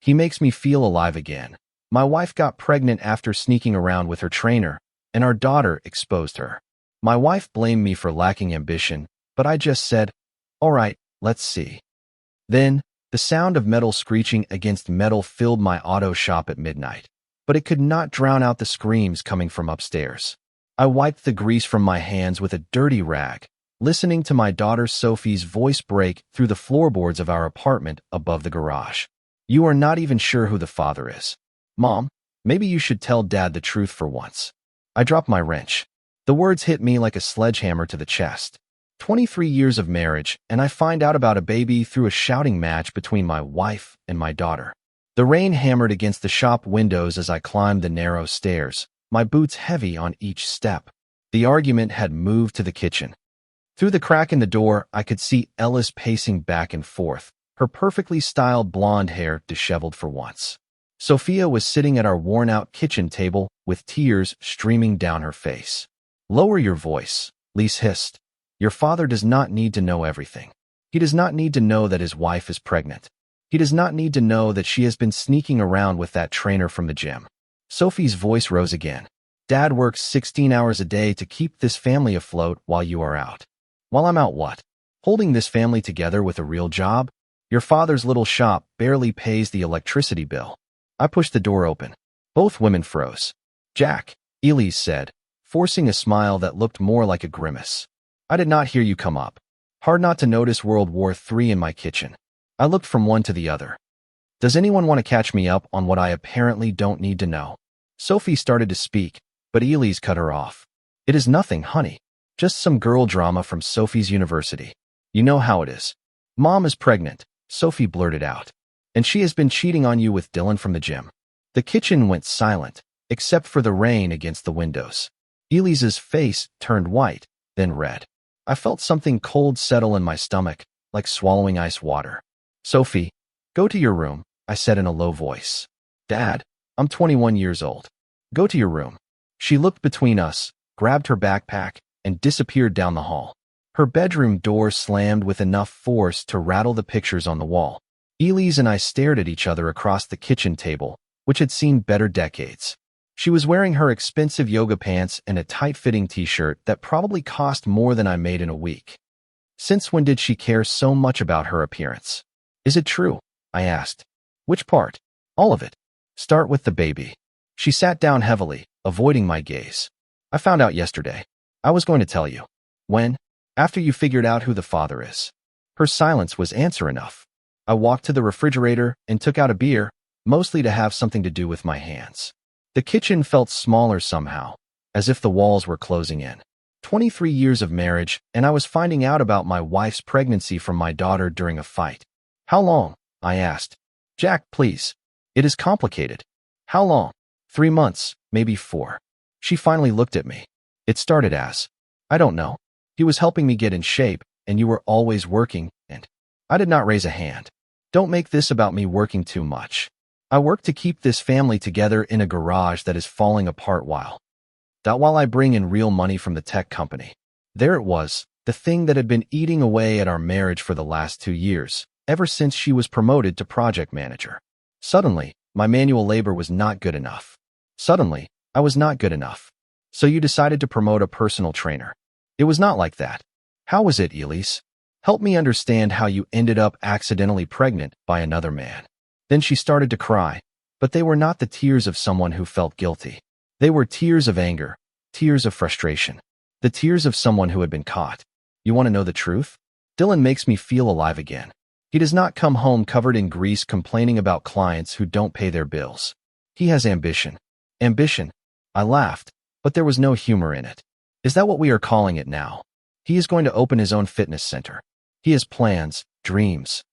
He makes me feel alive again. My wife got pregnant after sneaking around with her trainer, and our daughter exposed her. My wife blamed me for lacking ambition, but I just said, all right, let's see. Then, the sound of metal screeching against metal filled my auto shop at midnight, but it could not drown out the screams coming from upstairs. I wiped the grease from my hands with a dirty rag, listening to my daughter Sophie's voice break through the floorboards of our apartment above the garage. You are not even sure who the father is. Mom, maybe you should tell Dad the truth for once. I dropped my wrench. The words hit me like a sledgehammer to the chest. 23 years of marriage, and I find out about a baby through a shouting match between my wife and my daughter. The rain hammered against the shop windows as I climbed the narrow stairs, my boots heavy on each step. The argument had moved to the kitchen. Through the crack in the door, I could see Ellis pacing back and forth, her perfectly styled blonde hair disheveled for once. Sophia was sitting at our worn-out kitchen table with tears streaming down her face. Lower your voice, Lise hissed. Your father does not need to know everything. He does not need to know that his wife is pregnant. He does not need to know that she has been sneaking around with that trainer from the gym. Sophie's voice rose again. Dad works 16 hours a day to keep this family afloat while you are out. While I'm out what? Holding this family together with a real job? Your father's little shop barely pays the electricity bill. I pushed the door open. Both women froze. Jack, Elise said, forcing a smile that looked more like a grimace. I did not hear you come up. Hard not to notice World War III in my kitchen. I looked from one to the other. Does anyone want to catch me up on what I apparently don't need to know? Sophie started to speak, but Elise cut her off. It is nothing, honey. Just some girl drama from Sophie's university. You know how it is. Mom is pregnant, Sophie blurted out. And she has been cheating on you with Dylan from the gym. The kitchen went silent, except for the rain against the windows. Elise's face turned white, then red. I felt something cold settle in my stomach, like swallowing ice water. Sophie, go to your room, I said in a low voice. Dad, I'm 21 years old. Go to your room. She looked between us, grabbed her backpack, and disappeared down the hall. Her bedroom door slammed with enough force to rattle the pictures on the wall. Elise and I stared at each other across the kitchen table, which had seen better decades. She was wearing her expensive yoga pants and a tight-fitting t-shirt that probably cost more than I made in a week. Since when did she care so much about her appearance? Is it true? I asked. Which part? All of it. Start with the baby. She sat down heavily, avoiding my gaze. I found out yesterday. I was going to tell you. When? After you figured out who the father is. Her silence was answer enough. I walked to the refrigerator and took out a beer, mostly to have something to do with my hands. The kitchen felt smaller somehow, as if the walls were closing in. 23 years of marriage, and I was finding out about my wife's pregnancy from my daughter during a fight. How long? I asked. Jack, please. It is complicated. How long? 3 months, maybe 4. She finally looked at me. It started as, I don't know. He was helping me get in shape, and you were always working, and I did not raise a hand. Don't make this about me working too much. I work to keep this family together in a garage that is falling apart while I bring in real money from the tech company. There it was, the thing that had been eating away at our marriage for the last 2 years, ever since she was promoted to project manager. Suddenly, my manual labor was not good enough. Suddenly, I was not good enough. So you decided to promote a personal trainer. It was not like that. How was it, Elise? Help me understand how you ended up accidentally pregnant by another man. Then she started to cry, but they were not the tears of someone who felt guilty. They were tears of anger, tears of frustration, the tears of someone who had been caught. You want to know the truth? Dylan makes me feel alive again. He does not come home covered in grease complaining about clients who don't pay their bills. He has ambition. Ambition. I laughed, but there was no humor in it. Is that what we are calling it now? He is going to open his own fitness center. He has plans, dreams.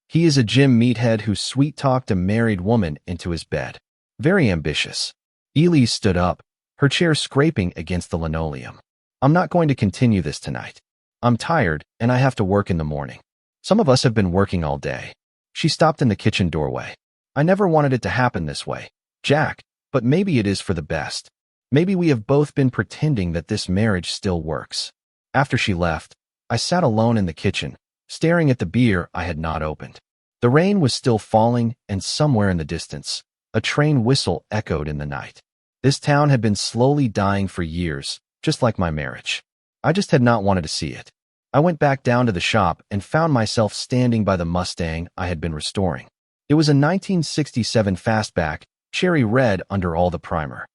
He is a gym meathead who sweet-talked a married woman into his bed. Very ambitious. Elise stood up, her chair scraping against the linoleum. I'm not going to continue this tonight. I'm tired, and I have to work in the morning. Some of us have been working all day. She stopped in the kitchen doorway. I never wanted it to happen this way, Jack, but maybe it is for the best. Maybe we have both been pretending that this marriage still works. After she left, I sat alone in the kitchen, staring at the beer I had not opened. The rain was still falling, and somewhere in the distance, a train whistle echoed in the night. This town had been slowly dying for years, just like my marriage. I just had not wanted to see it. I went back down to the shop and found myself standing by the Mustang I had been restoring. It was a 1967 fastback, cherry red under all the primer.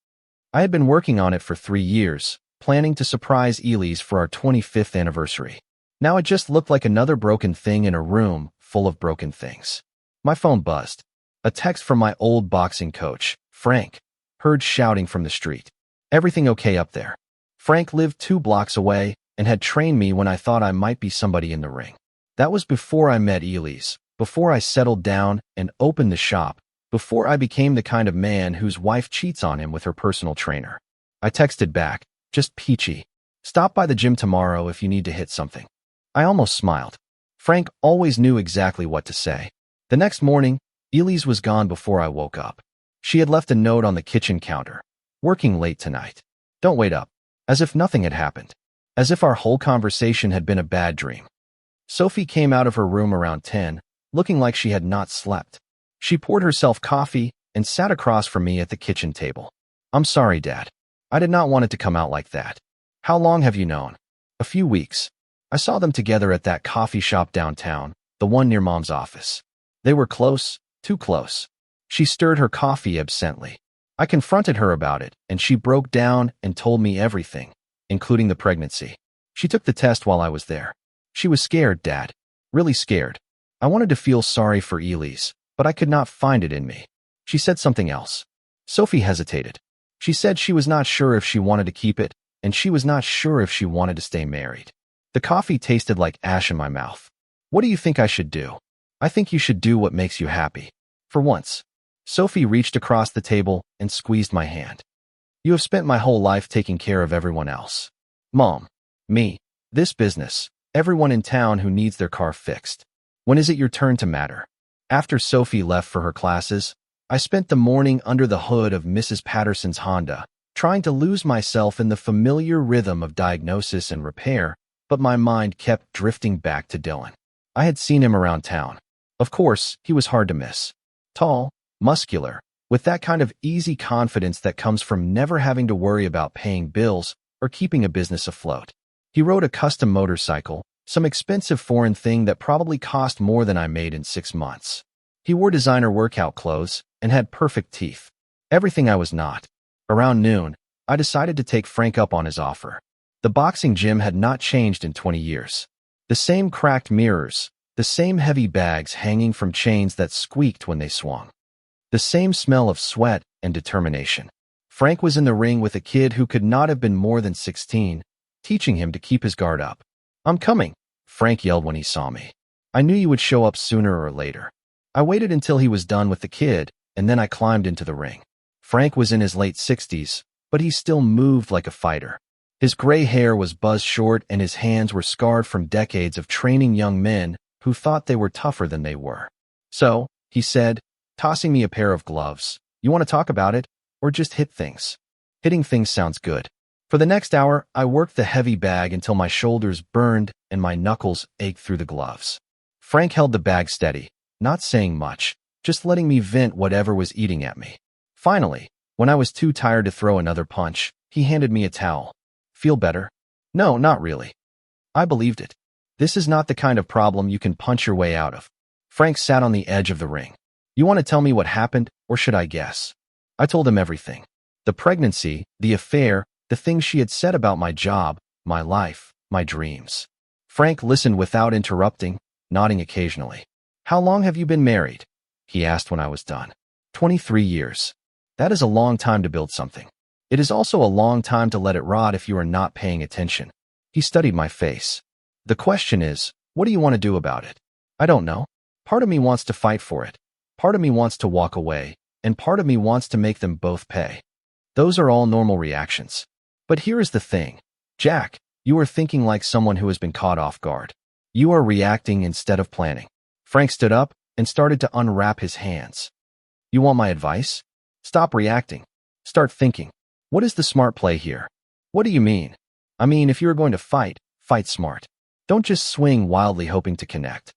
I had been working on it for 3 years, planning to surprise Elise for our 25th anniversary. Now it just looked like another broken thing in a room full of broken things. My phone buzzed. A text from my old boxing coach, Frank, heard shouting from the street. "Everything okay up there?" Frank lived 2 blocks away and had trained me when I thought I might be somebody in the ring. That was before I met Elise, before I settled down and opened the shop, before I became the kind of man whose wife cheats on him with her personal trainer. I texted back, just peachy. "Stop by the gym tomorrow if you need to hit something." I almost smiled. Frank always knew exactly what to say. The next morning, Elise was gone before I woke up. She had left a note on the kitchen counter. "Working late tonight. Don't wait up." As if nothing had happened. As if our whole conversation had been a bad dream. Sophie came out of her room around 10, looking like she had not slept. She poured herself coffee and sat across from me at the kitchen table. "I'm sorry, Dad. I did not want it to come out like that." "How long have you known?" "A few weeks. I saw them together at that coffee shop downtown, the one near Mom's office. They were close, too close." She stirred her coffee absently. I confronted her about it, and she broke down and told me everything, including the pregnancy. She took the test while I was there. She was scared, Dad. Really scared. I wanted to feel sorry for Elise, but I could not find it in me. She said something else. Sophie hesitated. She said she was not sure if she wanted to keep it, and she was not sure if she wanted to stay married. The coffee tasted like ash in my mouth. "What do you think I should do?" "I think you should do what makes you happy. For once." Sophie reached across the table and squeezed my hand. "You have spent my whole life taking care of everyone else. Mom, me, this business, everyone in town who needs their car fixed. When is it your turn to matter?" After Sophie left for her classes, I spent the morning under the hood of Mrs. Patterson's Honda, trying to lose myself in the familiar rhythm of diagnosis and repair, but my mind kept drifting back to Dylan. I had seen him around town. Of course, he was hard to miss. Tall, muscular, with that kind of easy confidence that comes from never having to worry about paying bills or keeping a business afloat. He rode a custom motorcycle, some expensive foreign thing that probably cost more than I made in 6 months. He wore designer workout clothes and had perfect teeth. Everything I was not. Around noon, I decided to take Frank up on his offer. The boxing gym had not changed in 20 years. The same cracked mirrors, the same heavy bags hanging from chains that squeaked when they swung. The same smell of sweat and determination. Frank was in the ring with a kid who could not have been more than 16, teaching him to keep his guard up. "I'm coming," Frank yelled when he saw me. "I knew you would show up sooner or later." I waited until he was done with the kid, and then I climbed into the ring. Frank was in his late 60s, but he still moved like a fighter. His gray hair was buzzed short and his hands were scarred from decades of training young men who thought they were tougher than they were. "So," he said, tossing me a pair of gloves, "you want to talk about it, or just hit things?" "Hitting things sounds good." For the next hour, I worked the heavy bag until my shoulders burned and my knuckles ached through the gloves. Frank held the bag steady, not saying much, just letting me vent whatever was eating at me. Finally, when I was too tired to throw another punch, he handed me a towel. "Feel better?" "No, not really." I believed it. This is not the kind of problem you can punch your way out of. Frank sat on the edge of the ring. "You want to tell me what happened, or should I guess?" I told him everything. The pregnancy, the affair, the things she had said about my job, my life, my dreams. Frank listened without interrupting, nodding occasionally. "How long have you been married?" he asked when I was done. 23 years. That is a long time to build something. It is also a long time to let it rot if you are not paying attention. He studied my face. "The question is, what do you want to do about it?" "I don't know. Part of me wants to fight for it. Part of me wants to walk away, and part of me wants to make them both pay." Those are all normal reactions. But here is the thing. Jack, you are thinking like someone who has been caught off guard. You are reacting instead of planning. Frank stood up and started to unwrap his hands. "You want my advice? Stop reacting. Start thinking. What is the smart play here?" "What do you mean?" "I mean, if you are going to fight, fight smart. Don't just swing wildly hoping to connect.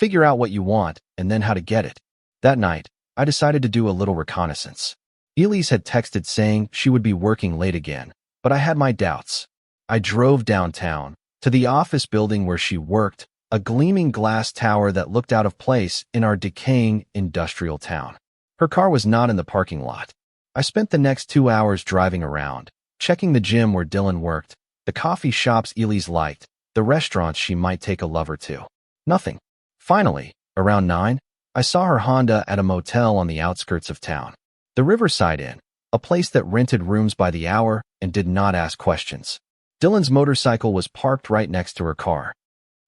Figure out what you want and then how to get it. That night, I decided to do a little reconnaissance. Elise had texted saying she would be working late again, but I had my doubts. I drove downtown, to the office building where she worked, a gleaming glass tower that looked out of place in our decaying industrial town. Her car was not in the parking lot. I spent the next 2 hours driving around, checking the gym where Dylan worked, the coffee shops Elise liked, the restaurants she might take a lover to. Nothing. Finally, around 9, I saw her Honda at a motel on the outskirts of town. The Riverside Inn, a place that rented rooms by the hour and did not ask questions. Dylan's motorcycle was parked right next to her car.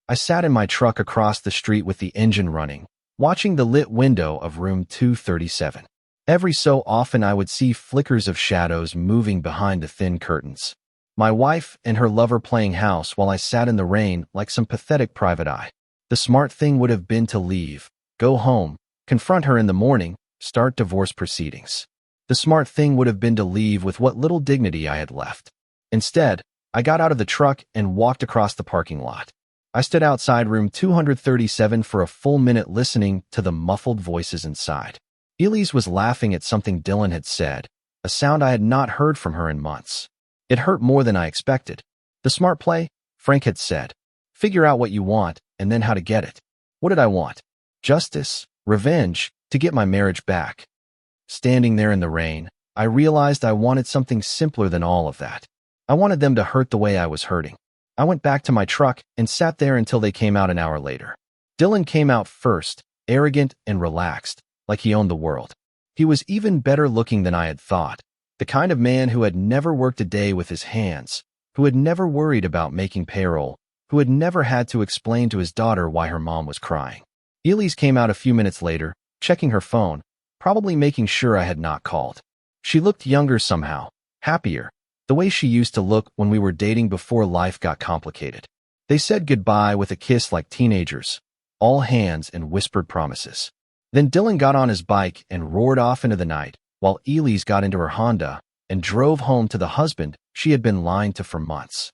I sat in my truck across the street with the engine running, watching the lit window of room 237. Every so often I would see flickers of shadows moving behind the thin curtains. My wife and her lover playing house while I sat in the rain like some pathetic private eye. The smart thing would have been to leave, go home, confront her in the morning, start divorce proceedings. The smart thing would have been to leave with what little dignity I had left. Instead, I got out of the truck and walked across the parking lot. I stood outside room 237 for a full minute listening to the muffled voices inside. Elise was laughing at something Dylan had said, a sound I had not heard from her in months. It hurt more than I expected. The smart play, Frank had said. Figure out what you want and then how to get it. What did I want? Justice, revenge, to get my marriage back. Standing there in the rain, I realized I wanted something simpler than all of that. I wanted them to hurt the way I was hurting. I went back to my truck and sat there until they came out an hour later. Dylan came out first, arrogant and relaxed, like he owned the world. He was even better looking than I had thought, the kind of man who had never worked a day with his hands, who had never worried about making payroll, who had never had to explain to his daughter why her mom was crying. Elise came out a few minutes later, checking her phone, probably making sure I had not called. She looked younger somehow, happier, the way she used to look when we were dating before life got complicated. They said goodbye with a kiss like teenagers, all hands and whispered promises. Then Dylan got on his bike and roared off into the night, while Elise got into her Honda and drove home to the husband she had been lying to for months.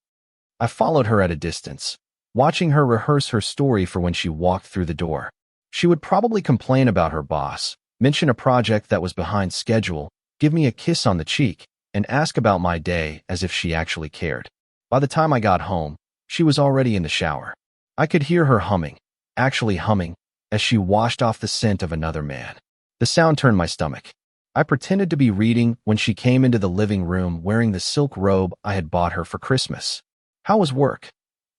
I followed her at a distance, watching her rehearse her story for when she walked through the door. She would probably complain about her boss, mention a project that was behind schedule, give me a kiss on the cheek, and ask about my day as if she actually cared. By the time I got home, she was already in the shower. I could hear her humming, actually humming, as she washed off the scent of another man. The sound turned my stomach. I pretended to be reading when she came into the living room wearing the silk robe I had bought her for Christmas. How was work?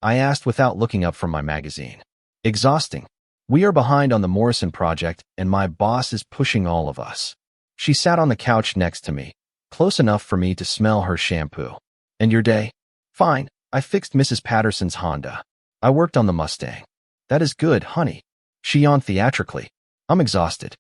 I asked without looking up from my magazine. Exhausting. We are behind on the Morrison project and my boss is pushing all of us. She sat on the couch next to me, close enough for me to smell her shampoo. And your day? Fine. I fixed Mrs. Patterson's Honda. I worked on the Mustang. That is good, honey. She yawned theatrically. I'm exhausted.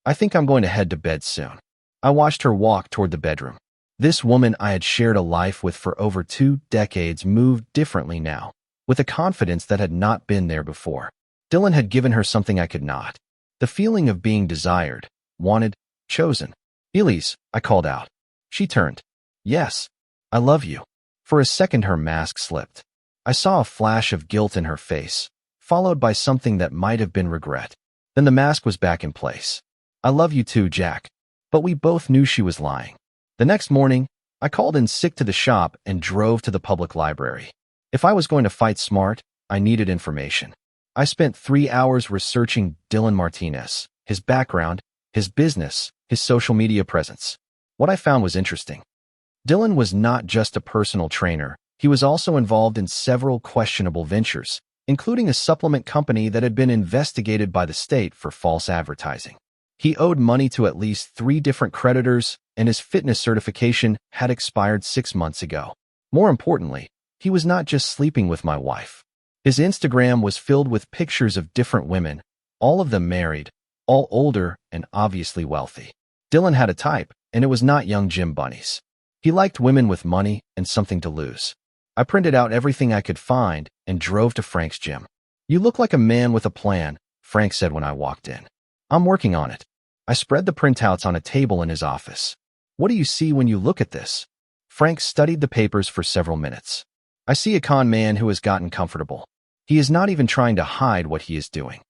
I think I'm going to head to bed soon. I watched her walk toward the bedroom. This woman I had shared a life with for over 2 decades moved differently now, with a confidence that had not been there before. Dylan had given her something I could not. The feeling of being desired, wanted, chosen. Elise, I called out. She turned. Yes, I love you. For a second her mask slipped. I saw a flash of guilt in her face, followed by something that might have been regret. Then the mask was back in place. I love you too, Jack. But we both knew she was lying. The next morning, I called in sick to the shop and drove to the public library. If I was going to fight smart, I needed information. I spent 3 hours researching Dylan Martinez, his background, his business, his social media presence. What I found was interesting. Dylan was not just a personal trainer. He was also involved in several questionable ventures, including a supplement company that had been investigated by the state for false advertising. He owed money to at least 3 different creditors, and his fitness certification had expired 6 months ago. More importantly, he was not just sleeping with my wife. His Instagram was filled with pictures of different women, all of them married, all older and obviously wealthy. Dylan had a type, and it was not young gym bunnies. He liked women with money and something to lose. I printed out everything I could find and drove to Frank's gym. You look like a man with a plan, Frank said when I walked in. I'm working on it. I spread the printouts on a table in his office. What do you see when you look at this? Frank studied the papers for several minutes. I see a con man who has gotten comfortable. He is not even trying to hide what he is doing.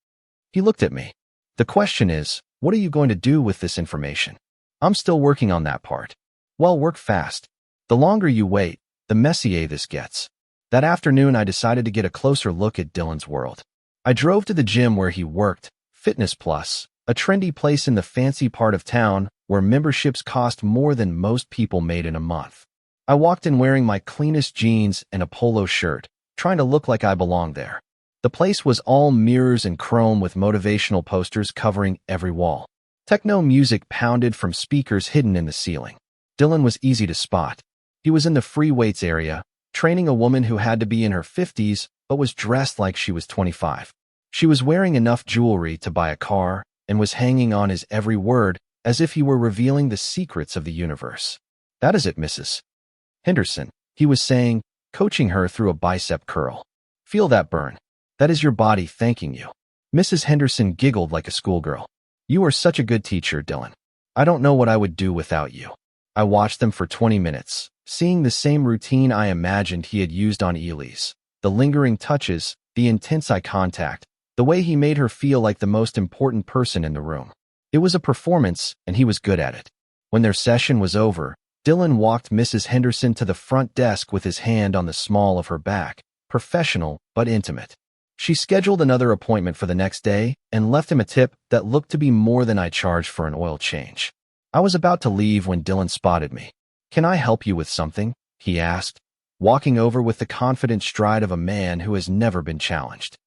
He looked at me. The question is, what are you going to do with this information? I'm still working on that part. Well, work fast. The longer you wait, the messier this gets. That afternoon, I decided to get a closer look at Dylan's world. I drove to the gym where he worked, Fitness Plus, a trendy place in the fancy part of town where memberships cost more than most people made in a month. I walked in wearing my cleanest jeans and a polo shirt, trying to look like I belonged there. The place was all mirrors and chrome with motivational posters covering every wall. Techno music pounded from speakers hidden in the ceiling. Dylan was easy to spot. He was in the free weights area, training a woman who had to be in her 50s but was dressed like she was 25. She was wearing enough jewelry to buy a car and was hanging on his every word as if he were revealing the secrets of the universe. That is it, Mrs. Henderson, he was saying, coaching her through a bicep curl. Feel that burn. That is your body thanking you. Mrs. Henderson giggled like a schoolgirl. You are such a good teacher, Dylan. I don't know what I would do without you. I watched them for 20 minutes, seeing the same routine I imagined he had used on Elise. The lingering touches, the intense eye contact, the way he made her feel like the most important person in the room. It was a performance, and he was good at it. When their session was over, Dylan walked Mrs. Henderson to the front desk with his hand on the small of her back, professional but intimate. She scheduled another appointment for the next day and left him a tip that looked to be more than I charged for an oil change. I was about to leave when Dylan spotted me. Can I help you with something? He asked, walking over with the confident stride of a man who has never been challenged.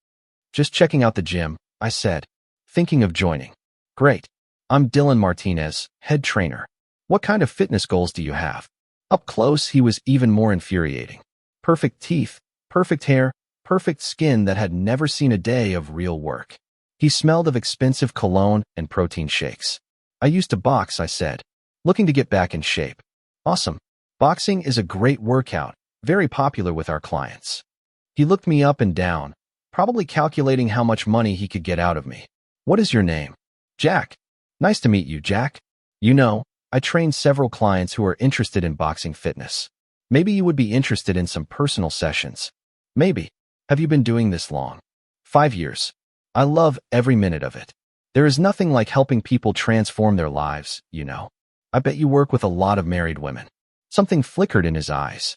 Just checking out the gym, I said, thinking of joining. Great. I'm Dylan Martinez, head trainer. What kind of fitness goals do you have? Up close, he was even more infuriating. Perfect teeth, perfect hair, perfect skin that had never seen a day of real work. He smelled of expensive cologne and protein shakes. I used to box, I said, looking to get back in shape. Awesome. Boxing is a great workout, very popular with our clients. He looked me up and down, probably calculating how much money he could get out of me. What is your name? Jack. Nice to meet you, Jack. You know, I train several clients who are interested in boxing fitness. Maybe you would be interested in some personal sessions. Maybe. Have you been doing this long? 5 years. I love every minute of it. There is nothing like helping people transform their lives, you know. I bet you work with a lot of married women. Something flickered in his eyes.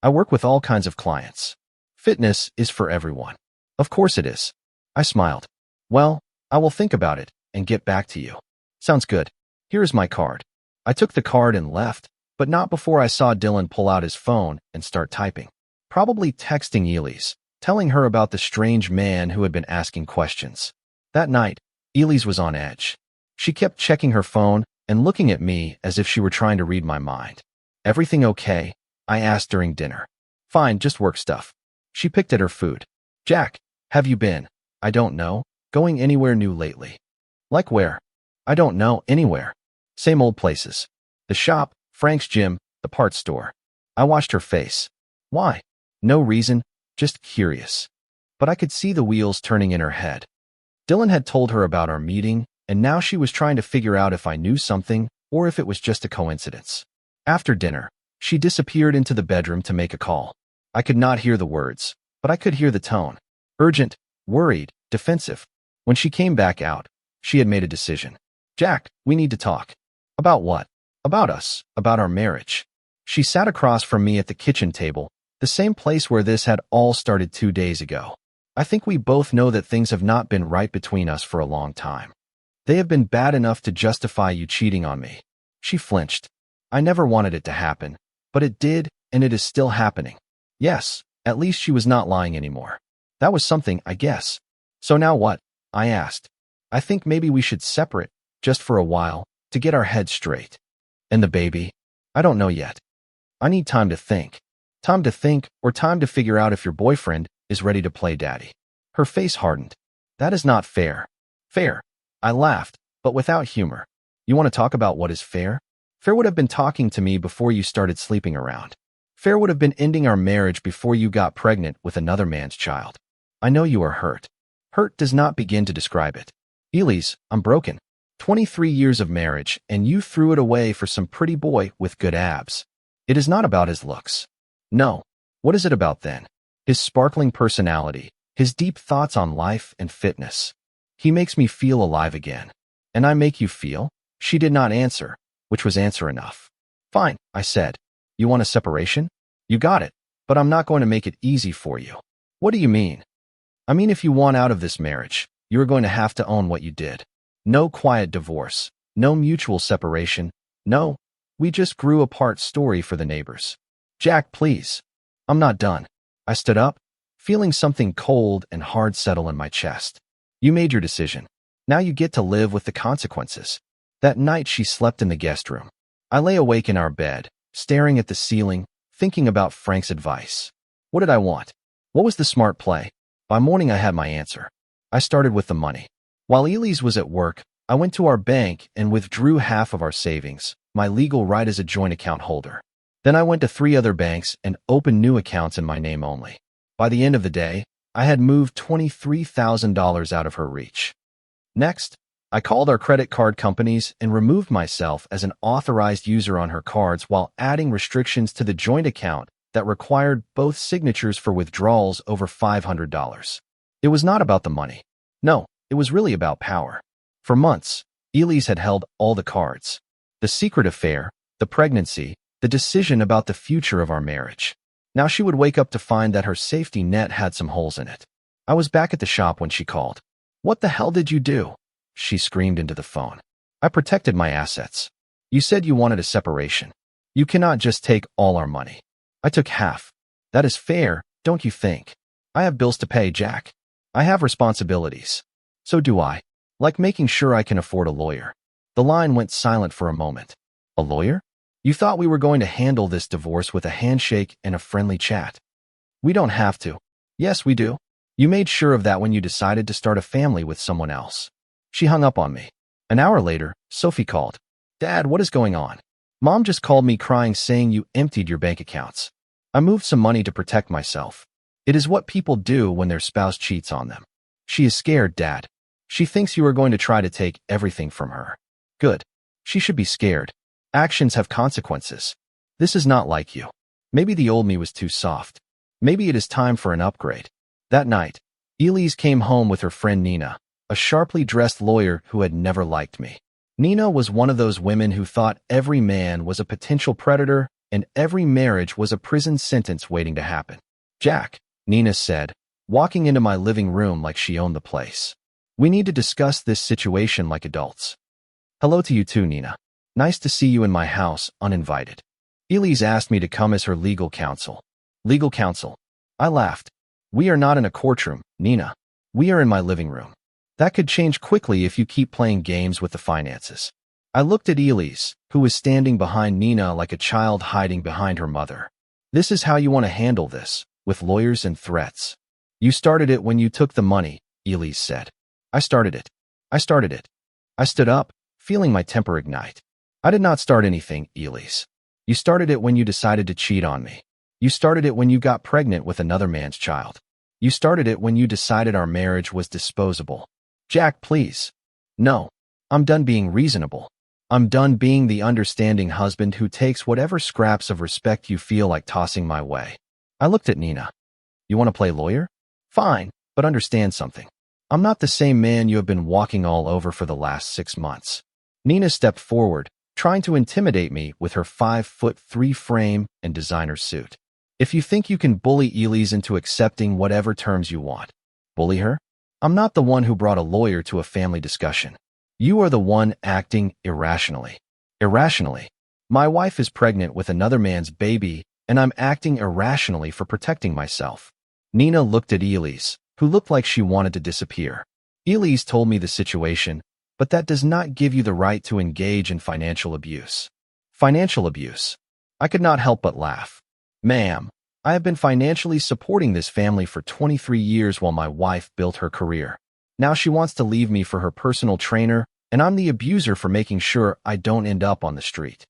I work with all kinds of clients. Fitness is for everyone. Of course it is. I smiled. Well, I will think about it and get back to you. Sounds good. Here is my card. I took the card and left, but not before I saw Dylan pull out his phone and start typing. Probably texting Elise, telling her about the strange man who had been asking questions. That night, Elise was on edge. She kept checking her phone and looking at me as if she were trying to read my mind. Everything okay? I asked during dinner. Fine, just work stuff. She picked at her food. Jack, have you been? I don't know. Going anywhere new lately? Like where? I don't know, anywhere. Same old places. The shop, Frank's gym, the parts store. I watched her face. Why? No reason, just curious. But I could see the wheels turning in her head. Dylan had told her about our meeting, and now she was trying to figure out if I knew something or if it was just a coincidence. After dinner, she disappeared into the bedroom to make a call. I could not hear the words, but I could hear the tone. Urgent, worried, defensive. When she came back out, she had made a decision. Jack, we need to talk. About what? About us, about our marriage. She sat across from me at the kitchen table, the same place where this had all started 2 days ago. I think we both know that things have not been right between us for a long time. They have been bad enough to justify you cheating on me. She flinched. I never wanted it to happen, but it did, and it is still happening. Yes, at least she was not lying anymore. That was something, I guess. So now what? I asked. I think maybe we should separate, just for a while, to get our heads straight. And the baby? I don't know yet. I need time to think. Time to think, or time to figure out if your boyfriend is ready to play daddy. Her face hardened. That is not fair. Fair. I laughed, but without humor. You want to talk about what is fair? Fair would have been talking to me before you started sleeping around. Fair would have been ending our marriage before you got pregnant with another man's child. I know you are hurt. Hurt does not begin to describe it. Elise, I'm broken. 23 years of marriage, and you threw it away for some pretty boy with good abs. It is not about his looks. No. What is it about then? His sparkling personality, his deep thoughts on life and fitness. He makes me feel alive again. And I make you feel? She did not answer, which was answer enough. Fine, I said. You want a separation? You got it, but I'm not going to make it easy for you. What do you mean? I mean, if you want out of this marriage, you are going to have to own what you did. No quiet divorce, no mutual separation, no, we just grew apart story for the neighbors. Jack, please. I'm not done. I stood up, feeling something cold and hard settle in my chest. You made your decision. Now you get to live with the consequences. That night she slept in the guest room. I lay awake in our bed, staring at the ceiling, thinking about Frank's advice. What did I want? What was the smart play? By morning I had my answer. I started with the money. While Elise was at work, I went to our bank and withdrew half of our savings, my legal right as a joint account holder. Then I went to 3 other banks and opened new accounts in my name only. By the end of the day, I had moved $23,000 out of her reach. Next, I called our credit card companies and removed myself as an authorized user on her cards while adding restrictions to the joint account that required both signatures for withdrawals over $500. It was not about the money. No, it was really about power. For months, Elise had held all the cards. The secret affair, the pregnancy, the decision about the future of our marriage. Now she would wake up to find that her safety net had some holes in it. I was back at the shop when she called. What the hell did you do? She screamed into the phone. I protected my assets. You said you wanted a separation. You cannot just take all our money. I took half. That is fair, don't you think? I have bills to pay, Jack. I have responsibilities. So do I. Like making sure I can afford a lawyer. The line went silent for a moment. A lawyer? You thought we were going to handle this divorce with a handshake and a friendly chat. We don't have to. Yes, we do. You made sure of that when you decided to start a family with someone else. She hung up on me. An hour later, Sophie called. Dad, what is going on? Mom just called me crying saying you emptied your bank accounts. I moved some money to protect myself. It is what people do when their spouse cheats on them. She is scared, Dad. She thinks you are going to try to take everything from her. Good. She should be scared. Actions have consequences. This is not like you. Maybe the old me was too soft. Maybe it is time for an upgrade. That night, Elise came home with her friend Nina, a sharply dressed lawyer who had never liked me. Nina was one of those women who thought every man was a potential predator and every marriage was a prison sentence waiting to happen. Jack, Nina said, walking into my living room like she owned the place. We need to discuss this situation like adults. Hello to you too, Nina. Nice to see you in my house, uninvited. Elise asked me to come as her legal counsel. Legal counsel? I laughed. We are not in a courtroom, Nina. We are in my living room. That could change quickly if you keep playing games with the finances. I looked at Elise, who was standing behind Nina like a child hiding behind her mother. This is how you want to handle this, with lawyers and threats. You started it when you took the money, Elise said. I started it. I started it. I stood up, feeling my temper ignite. I did not start anything, Elise. You started it when you decided to cheat on me. You started it when you got pregnant with another man's child. You started it when you decided our marriage was disposable. Jack, please. No. I'm done being reasonable. I'm done being the understanding husband who takes whatever scraps of respect you feel like tossing my way. I looked at Nina. You want to play lawyer? Fine, but understand something. I'm not the same man you have been walking all over for the last 6 months. Nina stepped forward, trying to intimidate me with her 5'3" frame and designer suit. If you think you can bully Elise into accepting whatever terms you want, bully her? I'm not the one who brought a lawyer to a family discussion. You are the one acting irrationally. Irrationally. My wife is pregnant with another man's baby, and I'm acting irrationally for protecting myself. Nina looked at Elise, who looked like she wanted to disappear. Elise told me the situation, but that does not give you the right to engage in financial abuse. Financial abuse. I could not help but laugh. Ma'am, I have been financially supporting this family for 23 years while my wife built her career. Now she wants to leave me for her personal trainer, and I'm the abuser for making sure I don't end up on the street.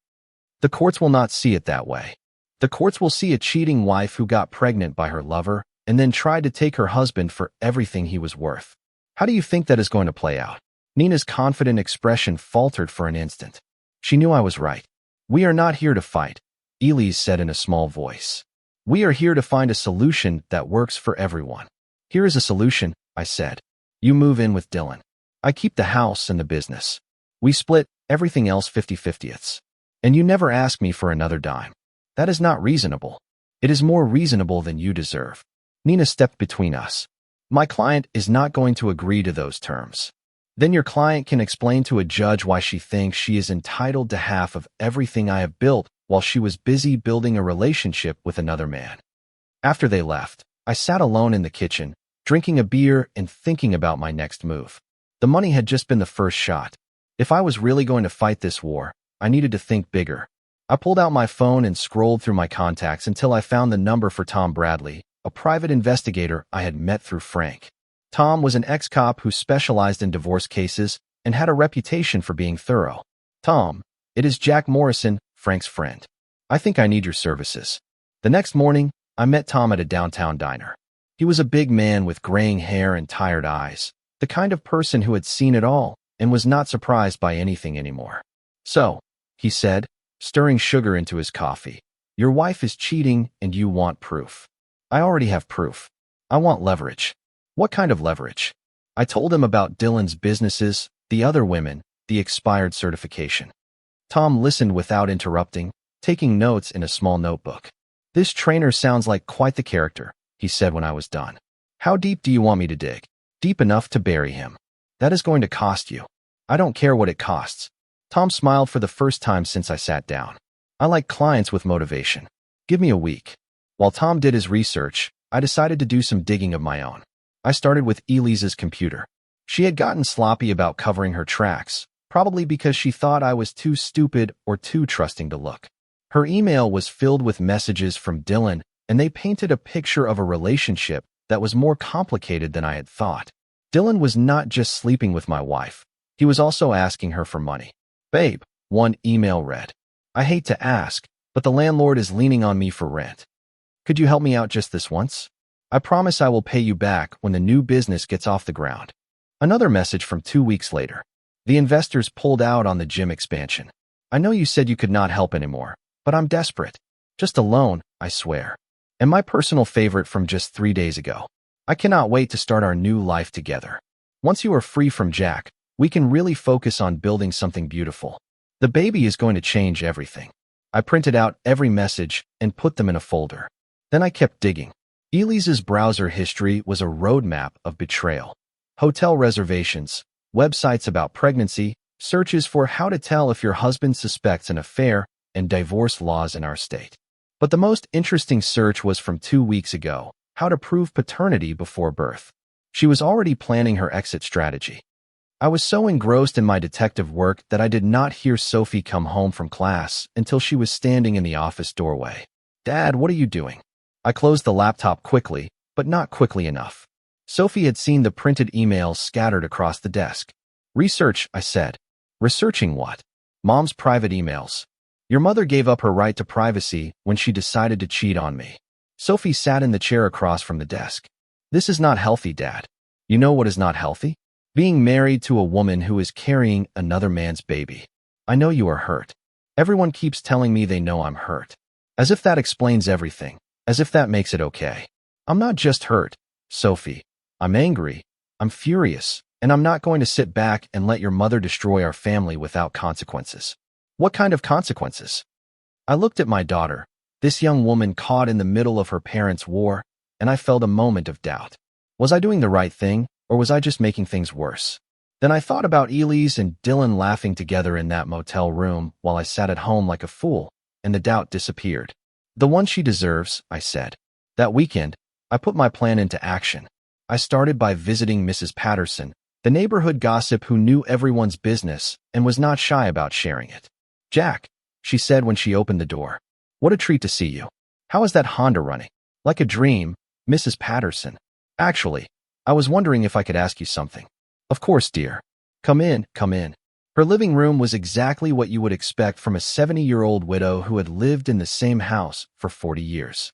The courts will not see it that way. The courts will see a cheating wife who got pregnant by her lover and then tried to take her husband for everything he was worth. How do you think that is going to play out? Nina's confident expression faltered for an instant. She knew I was right. We are not here to fight, Elise said in a small voice. We are here to find a solution that works for everyone. Here is a solution, I said. You move in with Dylan. I keep the house and the business. We split everything else 50-50ths. And you never ask me for another dime. That is not reasonable. It is more reasonable than you deserve. Nina stepped between us. My client is not going to agree to those terms. Then your client can explain to a judge why she thinks she is entitled to half of everything I have built while she was busy building a relationship with another man. After they left, I sat alone in the kitchen, drinking a beer and thinking about my next move. The money had just been the first shot. If I was really going to fight this war, I needed to think bigger. I pulled out my phone and scrolled through my contacts until I found the number for Tom Bradley, a private investigator I had met through Frank. Tom was an ex-cop who specialized in divorce cases and had a reputation for being thorough. Tom, it is Jack Morrison, Frank's friend. I think I need your services. The next morning, I met Tom at a downtown diner. He was a big man with graying hair and tired eyes, the kind of person who had seen it all and was not surprised by anything anymore. So, he said, stirring sugar into his coffee, your wife is cheating and you want proof. I already have proof. I want leverage. What kind of leverage? I told him about Dylan's businesses, the other women, the expired certification. Tom listened without interrupting, taking notes in a small notebook. This trainer sounds like quite the character, he said when I was done. How deep do you want me to dig? Deep enough to bury him. That is going to cost you. I don't care what it costs. Tom smiled for the first time since I sat down. I like clients with motivation. Give me a week. While Tom did his research, I decided to do some digging of my own. I started with Elise's computer. She had gotten sloppy about covering her tracks, probably because she thought I was too stupid or too trusting to look. Her email was filled with messages from Dylan, and they painted a picture of a relationship that was more complicated than I had thought. Dylan was not just sleeping with my wife. He was also asking her for money. Babe, one email read, I hate to ask, but the landlord is leaning on me for rent. Could you help me out just this once? I promise I will pay you back when the new business gets off the ground. Another message from 2 weeks later. The investors pulled out on the gym expansion. I know you said you could not help anymore, but I'm desperate. Just a loan, I swear. And my personal favorite from just 3 days ago. I cannot wait to start our new life together. Once you are free from Jack, we can really focus on building something beautiful. The baby is going to change everything. I printed out every message and put them in a folder. Then I kept digging. Elise's browser history was a roadmap of betrayal. Hotel reservations, websites about pregnancy, searches for how to tell if your husband suspects an affair, and divorce laws in our state. But the most interesting search was from 2 weeks ago, how to prove paternity before birth. She was already planning her exit strategy. I was so engrossed in my detective work that I did not hear Sophie come home from class until she was standing in the office doorway. Dad, what are you doing? I closed the laptop quickly, but not quickly enough. Sophie had seen the printed emails scattered across the desk. Research, I said. Researching what? Mom's private emails. Your mother gave up her right to privacy when she decided to cheat on me. Sophie sat in the chair across from the desk. This is not healthy, Dad. You know what is not healthy? Being married to a woman who is carrying another man's baby. I know you are hurt. Everyone keeps telling me they know I'm hurt. As if that explains everything. As if that makes it okay. I'm not just hurt, Sophie. I'm angry. I'm furious. And I'm not going to sit back and let your mother destroy our family without consequences. What kind of consequences? I looked at my daughter, this young woman caught in the middle of her parents' war, and I felt a moment of doubt. Was I doing the right thing, or was I just making things worse? Then I thought about Elise and Dylan laughing together in that motel room while I sat at home like a fool, and the doubt disappeared. The one she deserves, I said. That weekend, I put my plan into action. I started by visiting Mrs. Patterson, the neighborhood gossip who knew everyone's business and was not shy about sharing it. Jack, she said when she opened the door. What a treat to see you. How is that Honda running? Like a dream, Mrs. Patterson. Actually, I was wondering if I could ask you something. Of course, dear. Come in, come in. Her living room was exactly what you would expect from a 70-year-old widow who had lived in the same house for 40 years.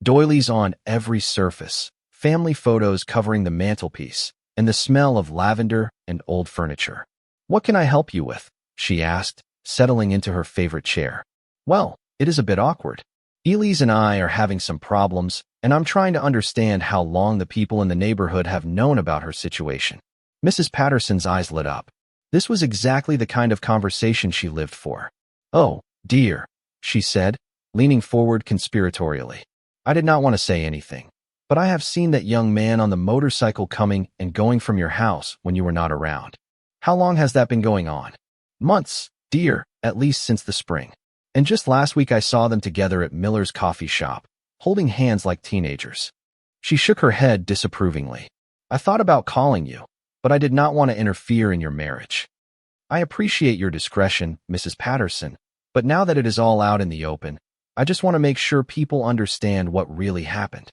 Doilies on every surface, family photos covering the mantelpiece, and the smell of lavender and old furniture. What can I help you with? She asked, settling into her favorite chair. Well, it is a bit awkward. Elise and I are having some problems, and I'm trying to understand how long the people in the neighborhood have known about her situation. Mrs. Patterson's eyes lit up. This was exactly the kind of conversation she lived for. "Oh, dear," she said, leaning forward conspiratorially. "I did not want to say anything, but I have seen that young man on the motorcycle coming and going from your house when you were not around. How long has that been going on?" "Months, dear, at least since the spring. And just last week I saw them together at Miller's coffee shop, holding hands like teenagers." She shook her head disapprovingly. "I thought about calling you, but I did not want to interfere in your marriage." "I appreciate your discretion, Mrs. Patterson, but now that it is all out in the open, I just want to make sure people understand what really happened."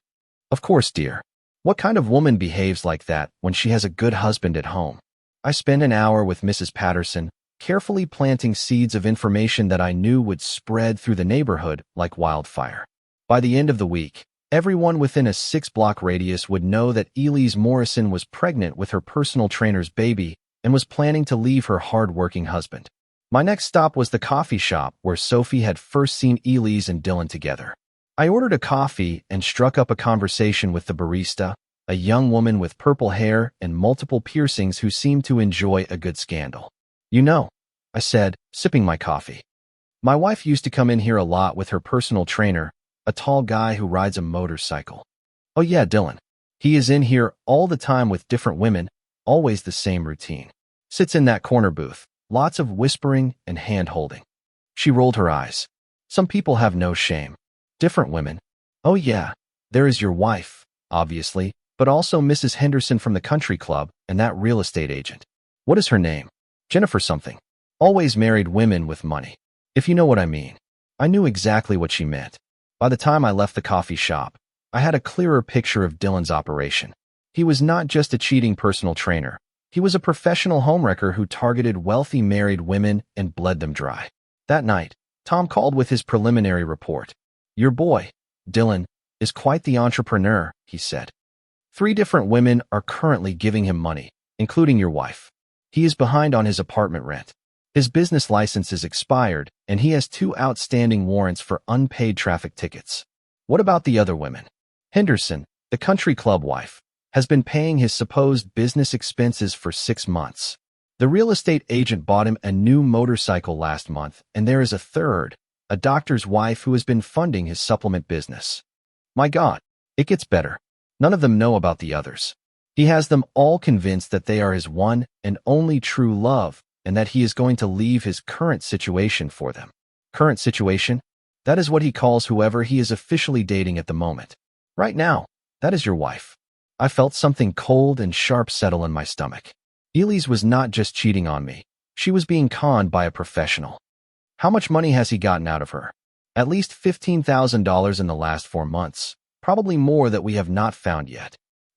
"Of course, dear. What kind of woman behaves like that when she has a good husband at home?" I spent an hour with Mrs. Patterson, carefully planting seeds of information that I knew would spread through the neighborhood like wildfire. By the end of the week, everyone within a 6-block radius would know that Elise Morrison was pregnant with her personal trainer's baby and was planning to leave her hard-working husband. My next stop was the coffee shop where Sophie had first seen Elise and Dylan together. I ordered a coffee and struck up a conversation with the barista, a young woman with purple hair and multiple piercings who seemed to enjoy a good scandal. "You know," I said, sipping my coffee, "my wife used to come in here a lot with her personal trainer, a tall guy who rides a motorcycle." "Oh yeah, Dylan. He is in here all the time with different women, always the same routine. Sits in that corner booth, lots of whispering and hand-holding." She rolled her eyes. "Some people have no shame. Different women. Oh yeah, there is your wife, obviously, but also Mrs. Henderson from the country club and that real estate agent. What is her name? Jennifer something. Always married women with money. If you know what I mean." I knew exactly what she meant. By the time I left the coffee shop, I had a clearer picture of Dylan's operation. He was not just a cheating personal trainer. He was a professional homewrecker who targeted wealthy married women and bled them dry. That night, Tom called with his preliminary report. "Your boy, Dylan, is quite the entrepreneur," he said. 3 different women are currently giving him money, including your wife. He is behind on his apartment rent. His business license is expired, and he has 2 outstanding warrants for unpaid traffic tickets. What about the other women? Henderson, the country club wife, has been paying his supposed business expenses for 6 months. The real estate agent bought him a new motorcycle last month, and there is a third, a doctor's wife who has been funding his supplement business. My God, it gets better. None of them know about the others. He has them all convinced that they are his one and only true love and that he is going to leave his current situation for them. Current situation? That is what he calls whoever he is officially dating at the moment. Right now, that is your wife. I felt something cold and sharp settle in my stomach. Elise was not just cheating on me. She was being conned by a professional. How much money has he gotten out of her? At least $15,000 in the last 4 months. Probably more that we have not found yet.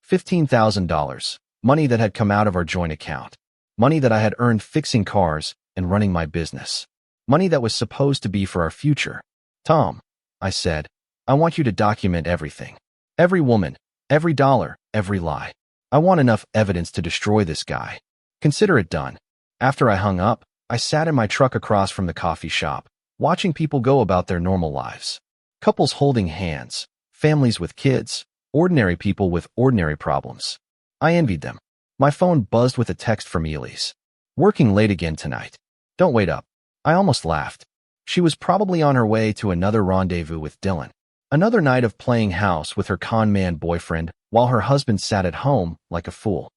$15,000. Money that had come out of our joint account. Money that I had earned fixing cars and running my business. Money that was supposed to be for our future. "Tom," I said, "I want you to document everything. Every woman, every dollar, every lie. I want enough evidence to destroy this guy. Consider it done." After I hung up, I sat in my truck across from the coffee shop, watching people go about their normal lives. Couples holding hands, families with kids, ordinary people with ordinary problems. I envied them. My phone buzzed with a text from Elise. "Working late again tonight. Don't wait up." I almost laughed. She was probably on her way to another rendezvous with Dylan. Another night of playing house with her con man boyfriend while her husband sat at home like a fool.